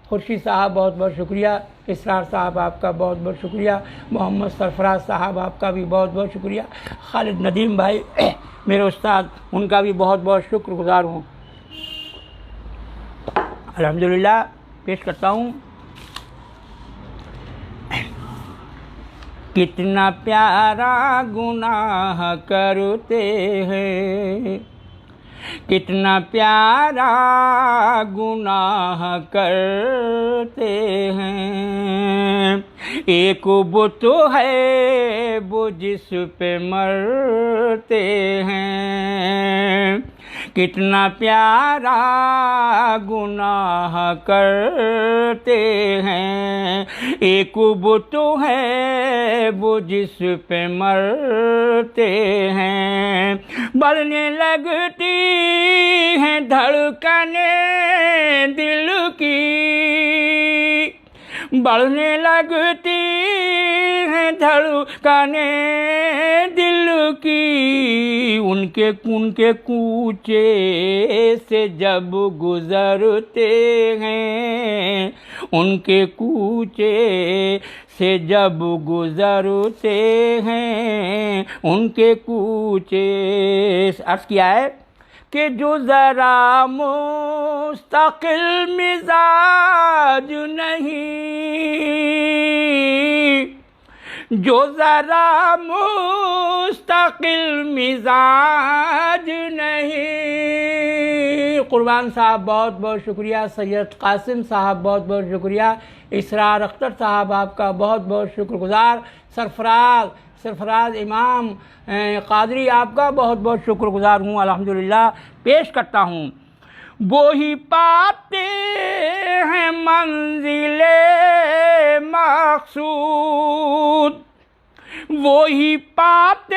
खुर्शीद साहब बहुत बहुत शुक्रिया, इसरार साहब आपका बहुत बहुत शुक्रिया, मोहम्मद सरफराज साहब आपका भी बहुत बहुत शुक्रिया, खालिद नदीम भाई मेरे उस्ताद, उनका भी बहुत बहुत शुक्रगुजार हूँ। अल्हम्दुलिल्लाह। पेश करता हूँ। कितना प्यारा गुनाह करते हैं, कितना प्यारा गुनाह करते हैं। एक बुत है वो जिस पे मरते हैं, कितना प्यारा गुनाह करते हैं। एक बुत है वो जिस पे मरते हैं। बढ़ने लगती हैं धड़कने दिल की, बढ़ने लगती हैं धड़कने दिल की, उनके कूचे से जब गुजरते हैं, उनके कूचे से जब गुजरते हैं, उनके कूचे। अर्ज़ किया है कि जो ज़रा मुस्तकिल मिजाज नहीं, जो ज़रा मुस्तकिल मिजाज नहीं। कुर्बान साहब बहुत बहुत शुक्रिया, सैयद कासिम साहब बहुत बहुत शुक्रिया, इसरार अख्तर साहब आपका बहुत बहुत शुक्रगुजार, सरफराज इमाम कादरी आपका बहुत बहुत शुक्रगुजार हूँ। अल्हम्दुलिल्लाह। पेश करता हूँ। वो ही पाते हैं मंजिले मक़सूद, वो ही पाते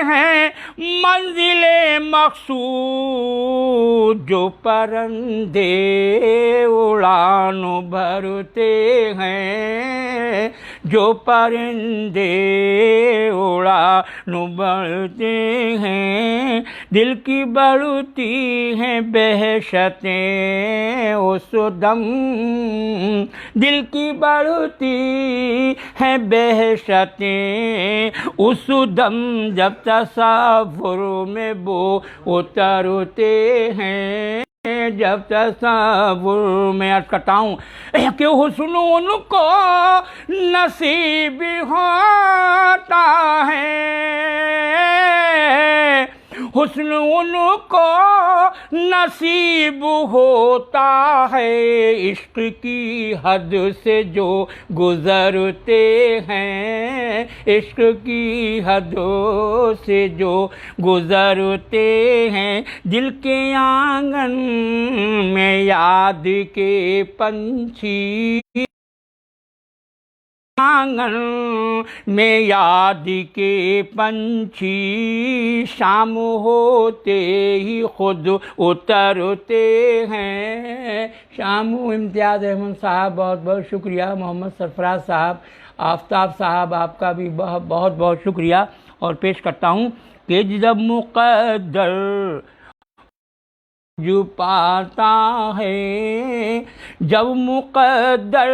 हैं मंजिले मक़सूद, जो परंदे उड़ान भरते हैं, जो परिंदे उड़ान भरते हैं। दिल की बढ़ती हैं बहशतें उस दम, दिल की बढ़ती हैं बहशतें उस दम, जब तसव्वुर में वो उतरते हैं, जब तसव्वुर में। अर्ज़ करता हूँ कि हुस्न उनको नसीब होता है, हुस्न उनको नसीब होता है, इश्क की हद से जो गुज़रते हैं, इश्क की हदों से जो गुज़रते हैं। दिल के आंगन में याद के पंछी, आंगन में याद के पंछी, शाम होते ही खुद उतरते हैं। शामू इम्तियाज़ अहमद साहब बहुत बहुत शुक्रिया, मोहम्मद सरफराज साहब, आफ्ताब साहब आपका भी बहुत बहुत शुक्रिया। और पेश करता हूँ कि जब मुक़द्दर जो पाता है, जब मुक़द्दर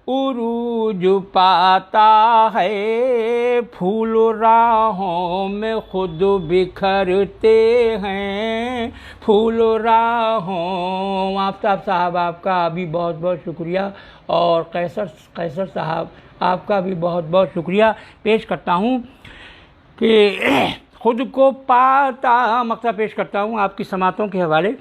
उरूज पाता है, फूल राहों में खुद बिखरते हैं, फूल राहों। आफ्ताब साहब आपका भी बहुत बहुत शुक्रिया, और कैसर साहब आपका भी बहुत बहुत शुक्रिया। पेश करता हूँ कि खुद को पाता, मकसद पेश करता हूँ आपकी समातों के हवाले,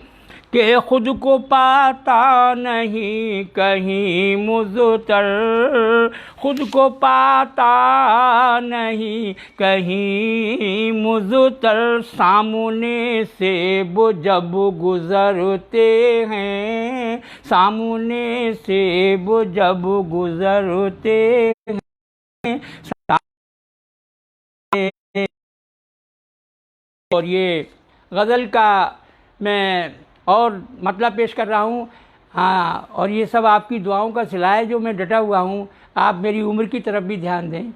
कि खुद को पाता नहीं कहीं मुज़तर, खुद को पाता नहीं कहीं मुज़तर, सामने से वो जब गुज़रते हैं, सामने से वो जब गुज़रते हैं। और ये गज़ल का मैं और मतलब पेश कर रहा हूँ। हाँ, और ये सब आपकी दुआओं का सिला है जो मैं डटा हुआ हूँ। आप मेरी उम्र की तरफ भी ध्यान दें।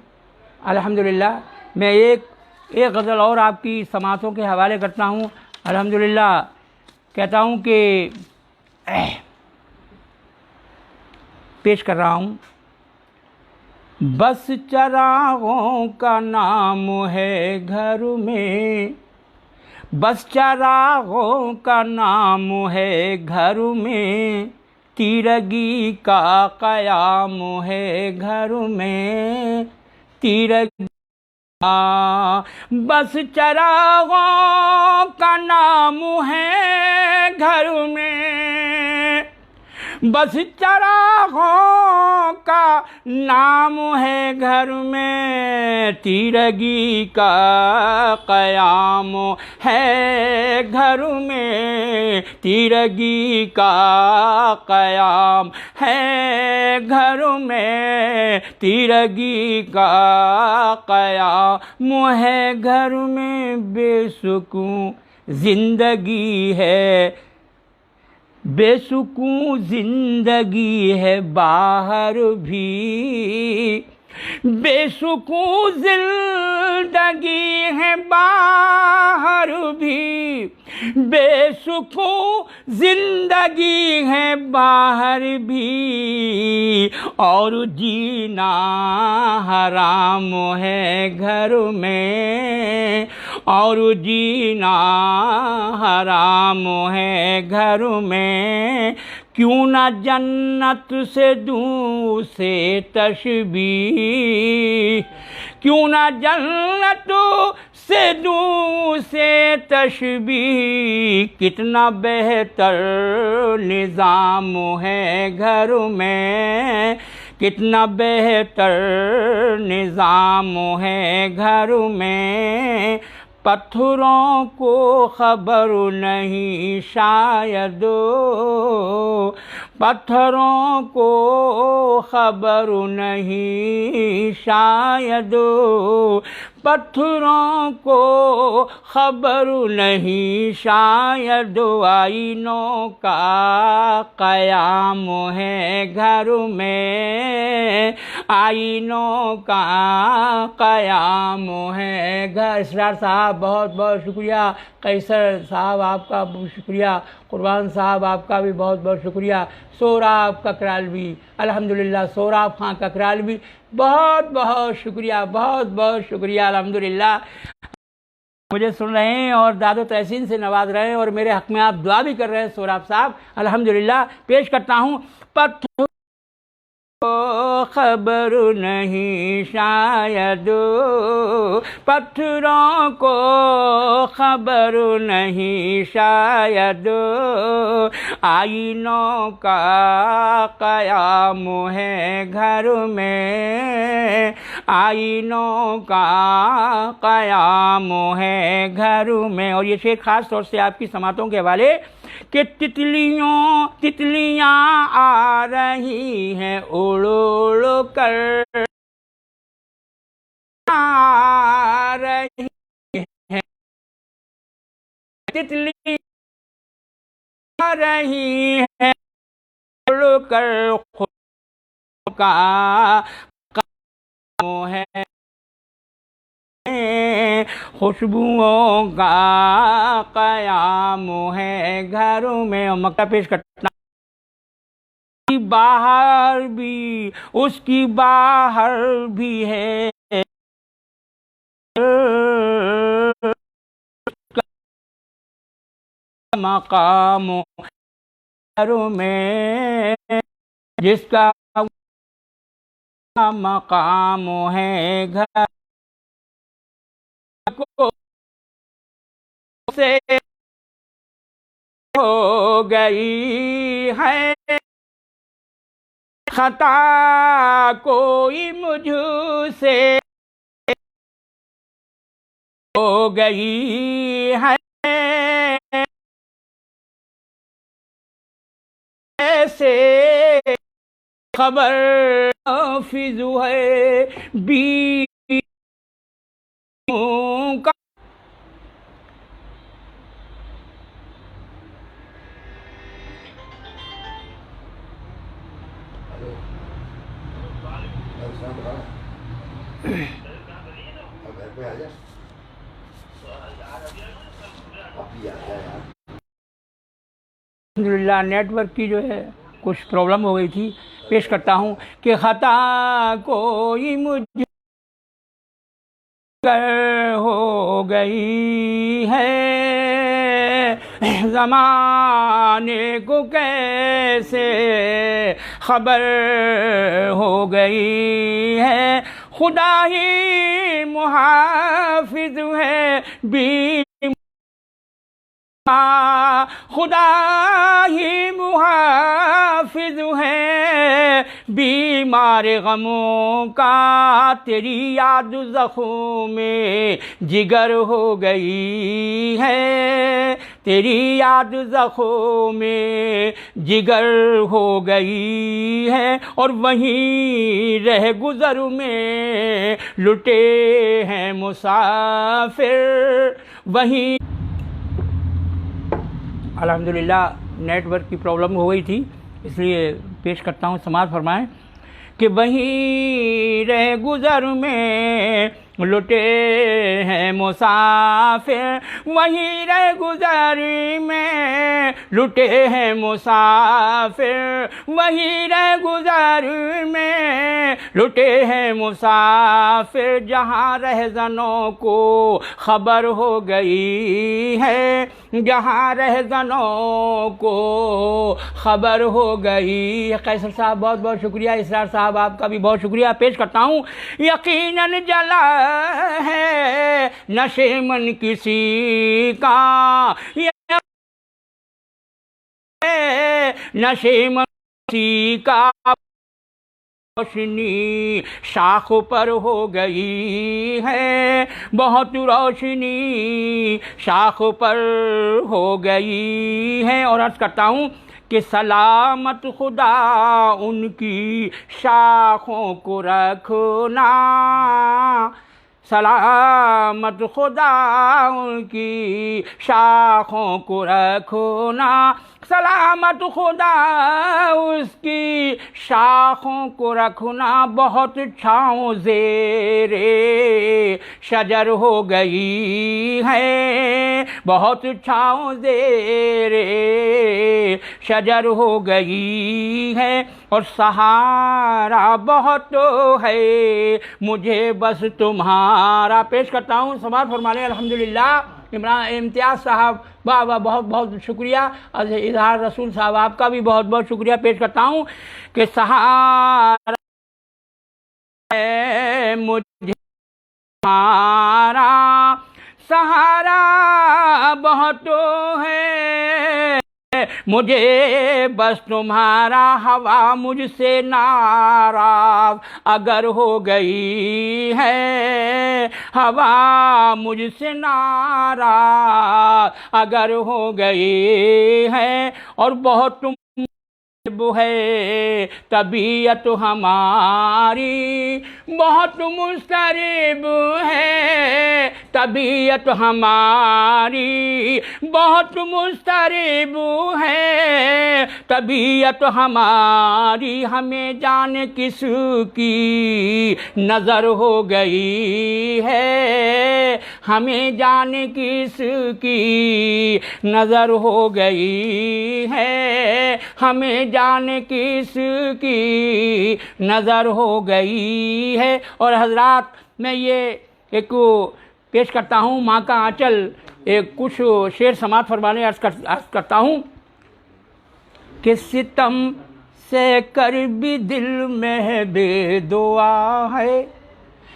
अल्हम्दुलिल्लाह। मैं एक गज़ल और आपकी समातों के हवाले करता हूँ। अल्हम्दुलिल्लाह। कहता हूँ कि पेश कर रहा हूँ। बस चरागों का नाम है घर में, बस चरागों का नाम है घर में, तीरगी का क़याम है घर में, तीरगी बस चरागों का नाम है घर में, बस चरागों का नाम है घर में, तीरगी का क़याम है घर में, तीरगी का क़याम है घर में, तीरगी का क़याम है घर में। बेसुकून ज़िंदगी है, बेसुकून ज़िंदगी है बाहर भी, बेसुकून ज़िंदगी है बाहर भी, बेसुकून ज़िंदगी है बाहर भी, और जीना हराम है घर में, और जीना हराम है घर में। क्यों ना जन्नत से दूँ से तशबीह, क्यों ना जन्नत से दूँ से तशबीह, कितना बेहतर निज़ाम है घर में, कितना बेहतर निज़ाम है घर में। पत्थरों को खबर नहीं शायद, पत्थरों को खबर नहीं शायद, पत्थरों को खबर नहीं शायद, आईनों का क़याम है घर में, आईनों का क़याम है घर। इसरार साहब बहुत बहुत शुक्रिया, कैसर साहब आपका बहुत शुक्रिया, कुर्बान साहब आपका भी बहुत बहुत शुक्रिया, सोराब ककरालवी, अल्हम्दुलिल्लाह सोराब खां ककरालवी बहुत बहुत शुक्रिया, बहुत बहुत शुक्रिया। अल्हम्दुलिल्लाह मुझे सुन रहे हैं और दादो तहसीन से नवाज रहे हैं, और मेरे हक़ में आप दुआ भी कर रहे हैं सोराब साहब, अल्हम्दुलिल्लाह। पेश करता हूँ। पत्थर खबर नहीं शायद, पत्थरों को खबर नहीं शायद, आईनों का क़याम है घर में, आईनों का क़याम है घर में। और ये शेर ख़ास तौर से आपकी समातों के हवाले, कि तितलियाँ आ रही हैं उड़ उड़ कर, आ रही हैं तितलियाँ आ रही हैं उड़ कर, खुद का काम है खुशबुओं का कयाम है घरों में। और मक्ता पेश करना, बाहर भी उसकी बाहर भी है मकाम घरों में, जिसका मकाम है घर को से हो गई है खता कोई मुझसे हो गई है ऐसे खबर फिजू है बी का। अल्हम्दुलिल्लाह नेटवर्क की जो है कुछ प्रॉब्लम हो गई थी। पेश करता हूँ कि खता कोई मुझ कर हो गई है ज़माने को कैसे खबर हो गई है। खुदा ही मुहाफिज है खुदा ही मुहाफिज है बीमार गमों का। तेरी याद ज़ख्मों में जिगर हो गई है, तेरी याद ज़ख्मों में जिगर हो गई है। और वहीं रह गुज़र में लुटे हैं मुसाफिर वहीं। अल्हम्दुलिल्लाह नेटवर्क की प्रॉब्लम हो गई थी, इसलिए पेश करता हूँ। समाज फरमाएं कि वहीं रह गुज़र में लुटे हैं मुसाफिर, वहीं रह गुज़र में लुटे हैं मुसाफिर, वहीं रह गुज़र में लुटे हैं मुसाफिर। जहाँ रहज़नों को खबर हो गई है, जहाँ रहज़नों को खबर हो गई है। कैसर साहब बहुत बहुत शुक्रिया, इसरार साहब आपका भी बहुत शुक्रिया। पेश करता हूँ यकीनन जला है नशे मन किसी का, नशे मन किसी का रोशनी शाख पर हो गई है, बहुत रोशनी शाख पर हो गई है। और अर्ज करता हूँ कि सलामत खुदा उनकी शाखों को रखना, सलामत खुदा उनकी शाखों को रखना, सलामत खुदा उसकी शाखों को रखना। बहुत छाँव ज़ेरे शजर हो गई है, बहुत छाँव ज़ेरे शजर हो गई है। और सहारा बहुत है मुझे बस तुम्हारा। पेश करता हूँ समाज फरमाने अल्हम्दुलिल्लाह इमरान इम्तियाज़ साहब, वाह वाह बहुत बहुत शुक्रिया। और इजहार रसूल साहब आपका भी बहुत बहुत शुक्रिया। पेश करता हूँ कि सहारा है मुझे तुम्हारा, सहारा बहुत है मुझे बस तुम्हारा। हवा मुझसे नाराज अगर हो गई है, हवा मुझसे नाराज अगर हो गई है। और बहुत तुम है तबीयत हमारी, बहुत मुस्तरिब है तबीयत हमारी, बहुत मुस्तरिब है तबीयत हमारी। हमें जाने किस की नज़र हो गई है, हमें जाने किस की नज़र हो गई है, हमें जाने किस की नज़र हो गई है। और हजरात, मैं ये एक पेश करता हूँ, माँ का आंचल, एक कुछ शेर समात फरमाने अर्ज़ करता हूँ कि सितम से कर भी दिल में बेदुआ है,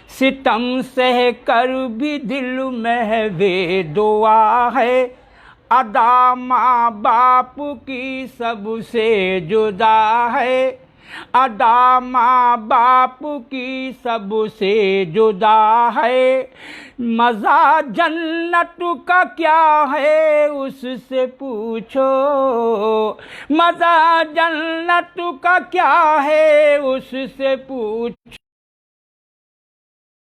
सितम से कर भी दिल में बेदुआ है। अदा माँ बाप की सबसे जुदा है, अदा माँ बाप की सबसे जुदा है। मज़ा जन्नत का क्या है उससे पूछो, मज़ा जन्नत का क्या है उससे पूछो,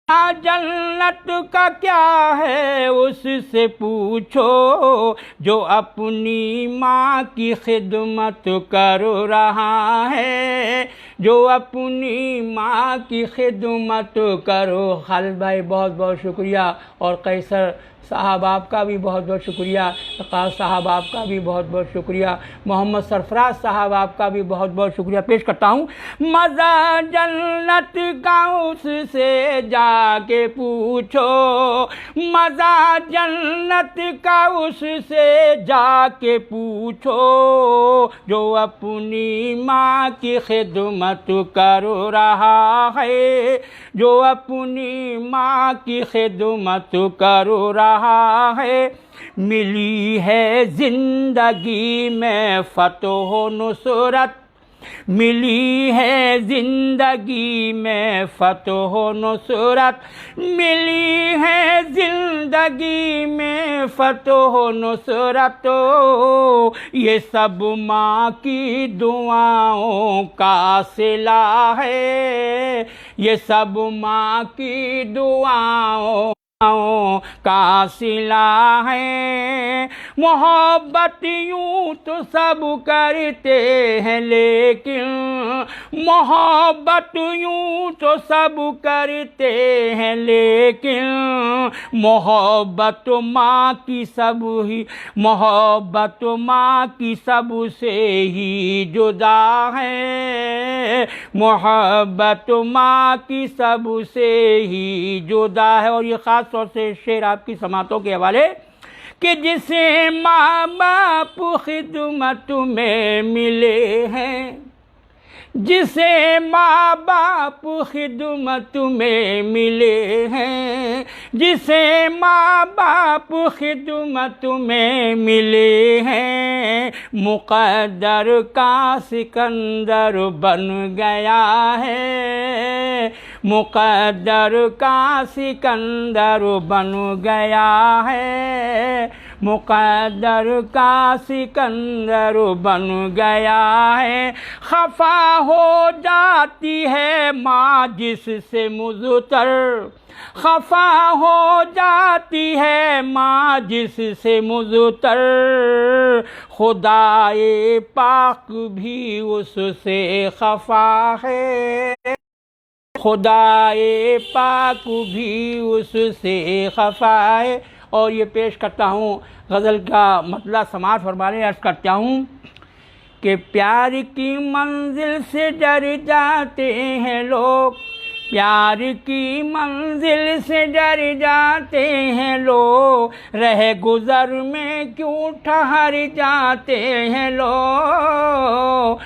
जन्नत का क्या है उससे पूछो, जो अपनी माँ की खिदमत कर रहा है, जो अपनी माँ की खिदमत करो। खालिद भाई बहुत बहुत शुक्रिया, और कैसर साहब आपका भी बहुत बहुत शुक्रिया, क़ास साहब आपका भी बहुत बहुत शुक्रिया, मोहम्मद सरफराज साहब आपका भी बहुत बहुत शुक्रिया पेश करता हूँ। मज़ा जन्नत का उससे जाके पूछो, मज़ा जन्नत का उससे जाके पूछो, जो अपनी माँ की खिदमत कर रहा है, जो अपनी माँ की खिदमत कर रहा है। मिली है जिंदगी में फतह नुसरत, मिली है जिंदगी में फतह नुसरत, मिली है जिंदगी में फतह नुसरत। ये सब माँ की दुआओं का सिला है, ये सब माँ की दुआओं का सिला है। मोहब्बत यूं तो सब करते हैं, लेकिन मोहब्बत यूं तो सब करते हैं, लेकिन मोहब्बत माँ की सब ही, मोहब्बत माँ की सब से ही जुदा है, मोहब्बत माँ की सब से ही जुदा है। और ये ख़ास तौर से शेर आपकी समातों के हवाले कि जिसे माँ बाप खिदमत में मिले हैं, जिसे माँ बाप खिदमत में मिले हैं, जिसे माँ बाप खिदमत में मिले हैं, मुक़द्दर का सिकंदर बन गया है, मुक़द्दर का सिकंदर बन गया है, मुक़द्दर का सिकंदर बन गया है। खफा हो जाती है माँ जिससे मुज़तर, खफा हो जाती है माँ जिससे मुज़तर, खुदाए पाक भी उससे खफा है, खुदाए पाक भी उससे खफा है। और ये पेश करता हूँ गज़ल का मतलब समाज फरमाने अर्ज़ करता हूँ कि प्यार की मंजिल से डर जाते हैं लोग, प्यार की मंजिल से डर जाते हैं लोग, रह गुज़र में क्यों ठहर जाते हैं लोग,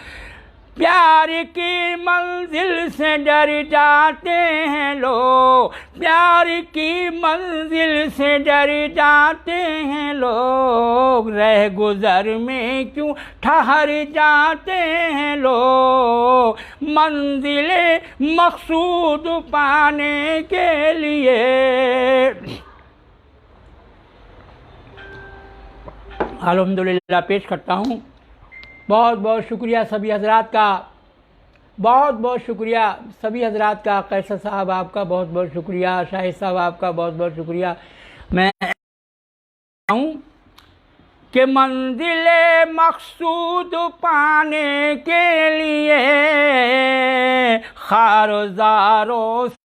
प्यार की मंजिल से डर जाते हैं लोग, प्यार की मंजिल से डर जाते हैं लोग, रह गुज़र में क्यों ठहर जाते हैं लोग, मंजिले मकसूद पाने के लिए अल्हम्दुलिल्लाह पेश करता हूँ बहुत बहुत शुक्रिया सभी हजरात का, बहुत बहुत शुक्रिया सभी हजरात का। कैसर साहब आपका बहुत बहुत शुक्रिया, शाहिद साहब आपका बहुत बहुत शुक्रिया। मैं हूँ कि मंजिले मकसूद पाने के लिए खारजारों से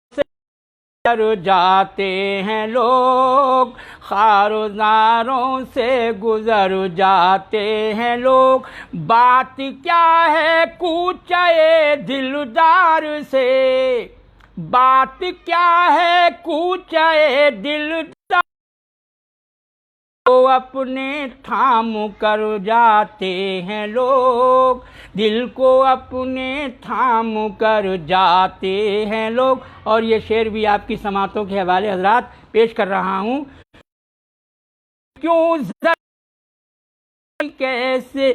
गुजर जाते हैं लोग, खारजारों से गुजर जाते हैं लोग। बात क्या है कूचे दिलदार से, बात क्या है कूचे दिलदार को अपने थाम कर जाते हैं लोग, दिल को अपने थाम कर जाते हैं लोग। और ये शेर भी आपकी समातों के हवाले हजरात पेश कर रहा हूँ। क्यों कैसे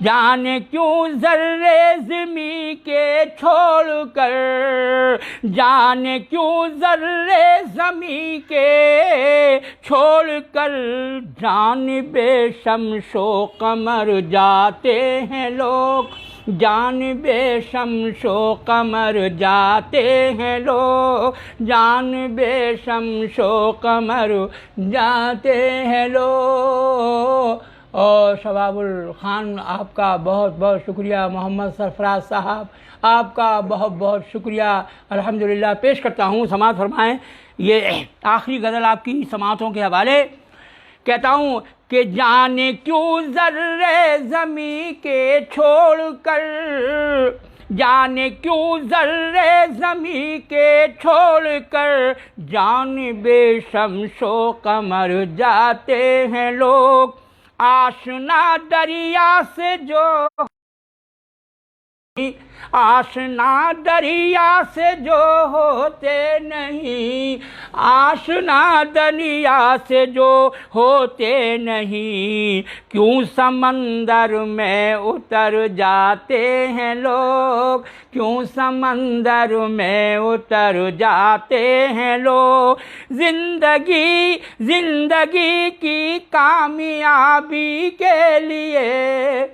जाने क्यों ज़र्रे ज़मीं के छोड़ कर, जाने क्यों ज़र्रे ज़मीं के छोड़ कर जानिबे शम्सो कमर जाते हैं लोग, जानिबे शम्सो कमर जाते हैं लोग, जानिबे शम्सो कमर जाते हैं लोग। और शबाबुल खान आपका बहुत बहुत शुक्रिया, मोहम्मद सरफराज साहब आपका बहुत बहुत शुक्रिया। अल्हम्दुलिल्लाह पेश करता हूँ, समाअत फरमाएँ। ये आखिरी गज़ल आपकी समाअतों के हवाले कहता हूँ कि जाने क्यों ज़र्रे ज़मीं के छोड़ कर, जाने क्यों ज़र्रे ज़मीं के छोड़ कर जानिबे शम्सो कमर जाते हैं लोग। आशना दरिया से जो, आशना दरिया से जो होते नहीं, आशना दरिया से जो होते नहीं, क्यों समंदर में उतर जाते हैं लोग, क्यों समंदर में उतर जाते हैं लोग। जिंदगी जिंदगी की कामयाबी के लिए,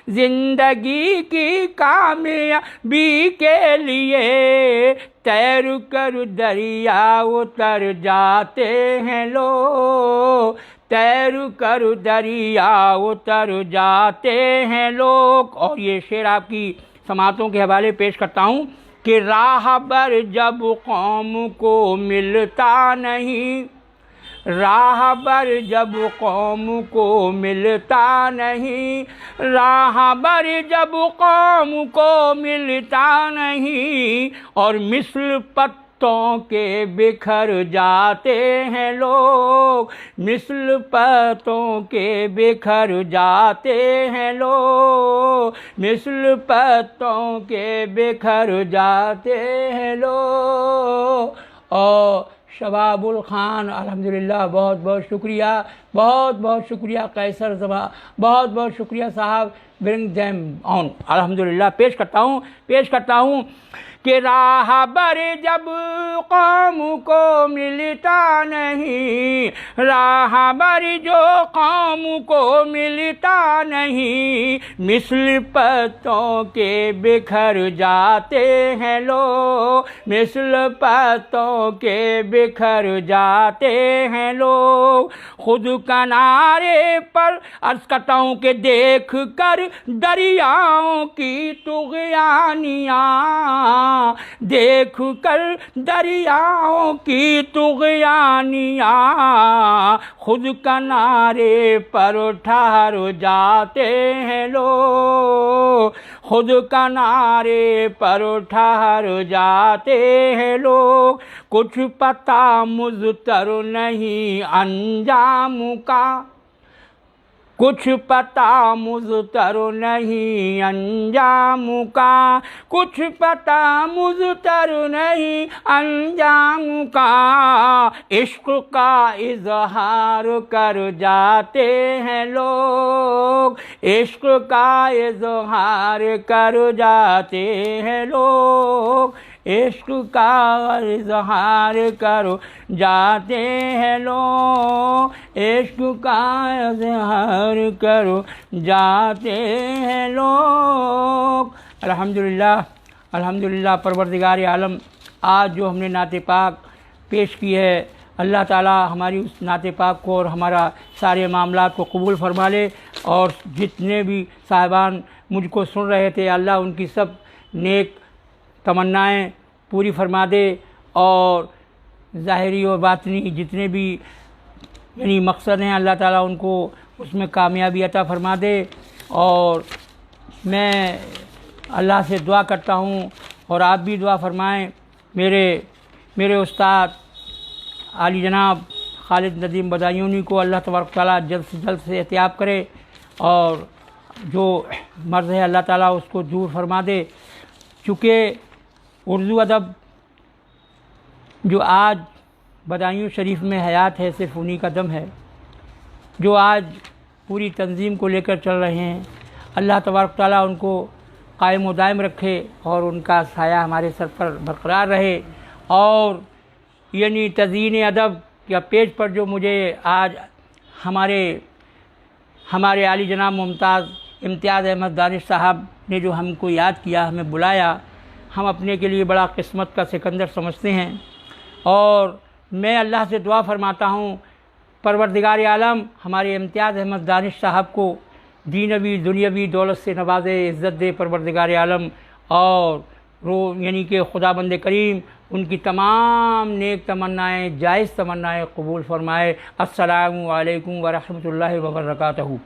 जिंदगी की कामयाबी के लिए तैर कर दरिया उतर जाते हैं लोग, तैर कर दरिया उतर जाते हैं लोग। और ये शेर आपकी समातों के हवाले पेश करता हूँ कि राहबर जब कौम को मिलता नहीं, राहबर जब कौम को मिलता नहीं, राहबर जब कौम को मिलता नहीं, और मिस्ल पत्तों के बिखर जाते हैं लोग, मिस्ल पत्तों के बिखर जाते हैं लोग, मिस्ल पत्तों के बिखर जाते हैं लोग। और शबाबुल खान अल्हम्दुलिल्लाह बहुत बहुत शुक्रिया, बहुत बहुत शुक्रिया। कैसर ज़बा बहुत बहुत शुक्रिया साहब। Bring them on. अल्हम्दुलिल्लाह पेश करता हूँ कि राहबर जब कौम को मिलता नहीं, राहबर जो कौम को मिलता नहीं, मिस्ल पत्तों के बिखर जाते हैं लोग, मिस्ल पत्तों के बिखर जाते हैं लोग। खुद किनारे पर अर्ज़ करता हूँ कि देख कर दरियाओं की तुग़यानियाँ, देख कर दरियाओं की तुग़यानियाँ, खुद किनारे पर ठहर जाते हैं लोग, खुद किनारे पर ठहर जाते हैं लोग। कुछ पता मुज़तर नहीं अंजाम का, कुछ पता मुज़तर नहीं अंजाम का, कुछ पता मुज़तर नहीं अंजाम का। इश्क़ का इज़हार कर जाते हैं लोग, इश्क़ का इज़हार कर जाते हैं लोग, इश्क का इजहार करो जाते हैं लोग, इश्क का इजहार करो जाते हैं लोग। अल्हम्दुलिल्लाह, अल्हम्दुलिल्लाह परवरदिगार आलम, आज जो हमने नाते पाक पेश की है, अल्लाह ताला हमारी उस नाते पाक को और हमारा सारे मामलात को कबूल फरमा ले। और जितने भी साहिबान मुझको सुन रहे थे, अल्लाह उनकी सब नेक तमन्नाएं पूरी फरमा दे और ज़ाहिरी और बातनी जितने भी यानी मकसद हैं, अल्लाह ताला उनको उसमें कामयाबी अता फरमा दे। और मैं अल्लाह से दुआ करता हूँ और आप भी दुआ फरमाएं, मेरे उस्ताद आली जनाब खालिद नदीम बदायूनी को अल्लाह तबारक ताला जल्द से जल्द से एहतियाब करे और जो मर्ज़ है अल्लाह ताला उसको दूर फरमा दे। चूँकि उर्दू अदब जो आज बदायूं शरीफ में हयात है, सिर्फ़ उन्हीं का दम है जो आज पूरी तंजीम को लेकर चल रहे हैं। अल्लाह तबारक ताला उनको कायम व दायम रखे और उनका साया हमारे सर पर बरकरार रहे। और यानी तज़ीन अदब या पेज पर जो मुझे आज हमारे आली जनाब इम्तियाज़ अहमद दानिश साहब ने जो हमको याद किया, हमें बुलाया, हम अपने के लिए बड़ा किस्मत का सिकंदर समझते हैं। और मैं अल्लाह से दुआ फरमाता हूँ परवरदिगार आलम हमारे इम्तियाज़ अहमद दानिश साहब को दीनवी दुनियावी दौलत से नवाज़े, इज़्ज़त दे परवरदिगार आलम। और यानी कि खुदाबंद करीम उनकी तमाम नेक तमन्नाएँ, जायज़ तमन्नाएँ कबूल फ़रमाए। अस्सलामु अलैकुम व रहमतुल्लाहि व बरकातहू।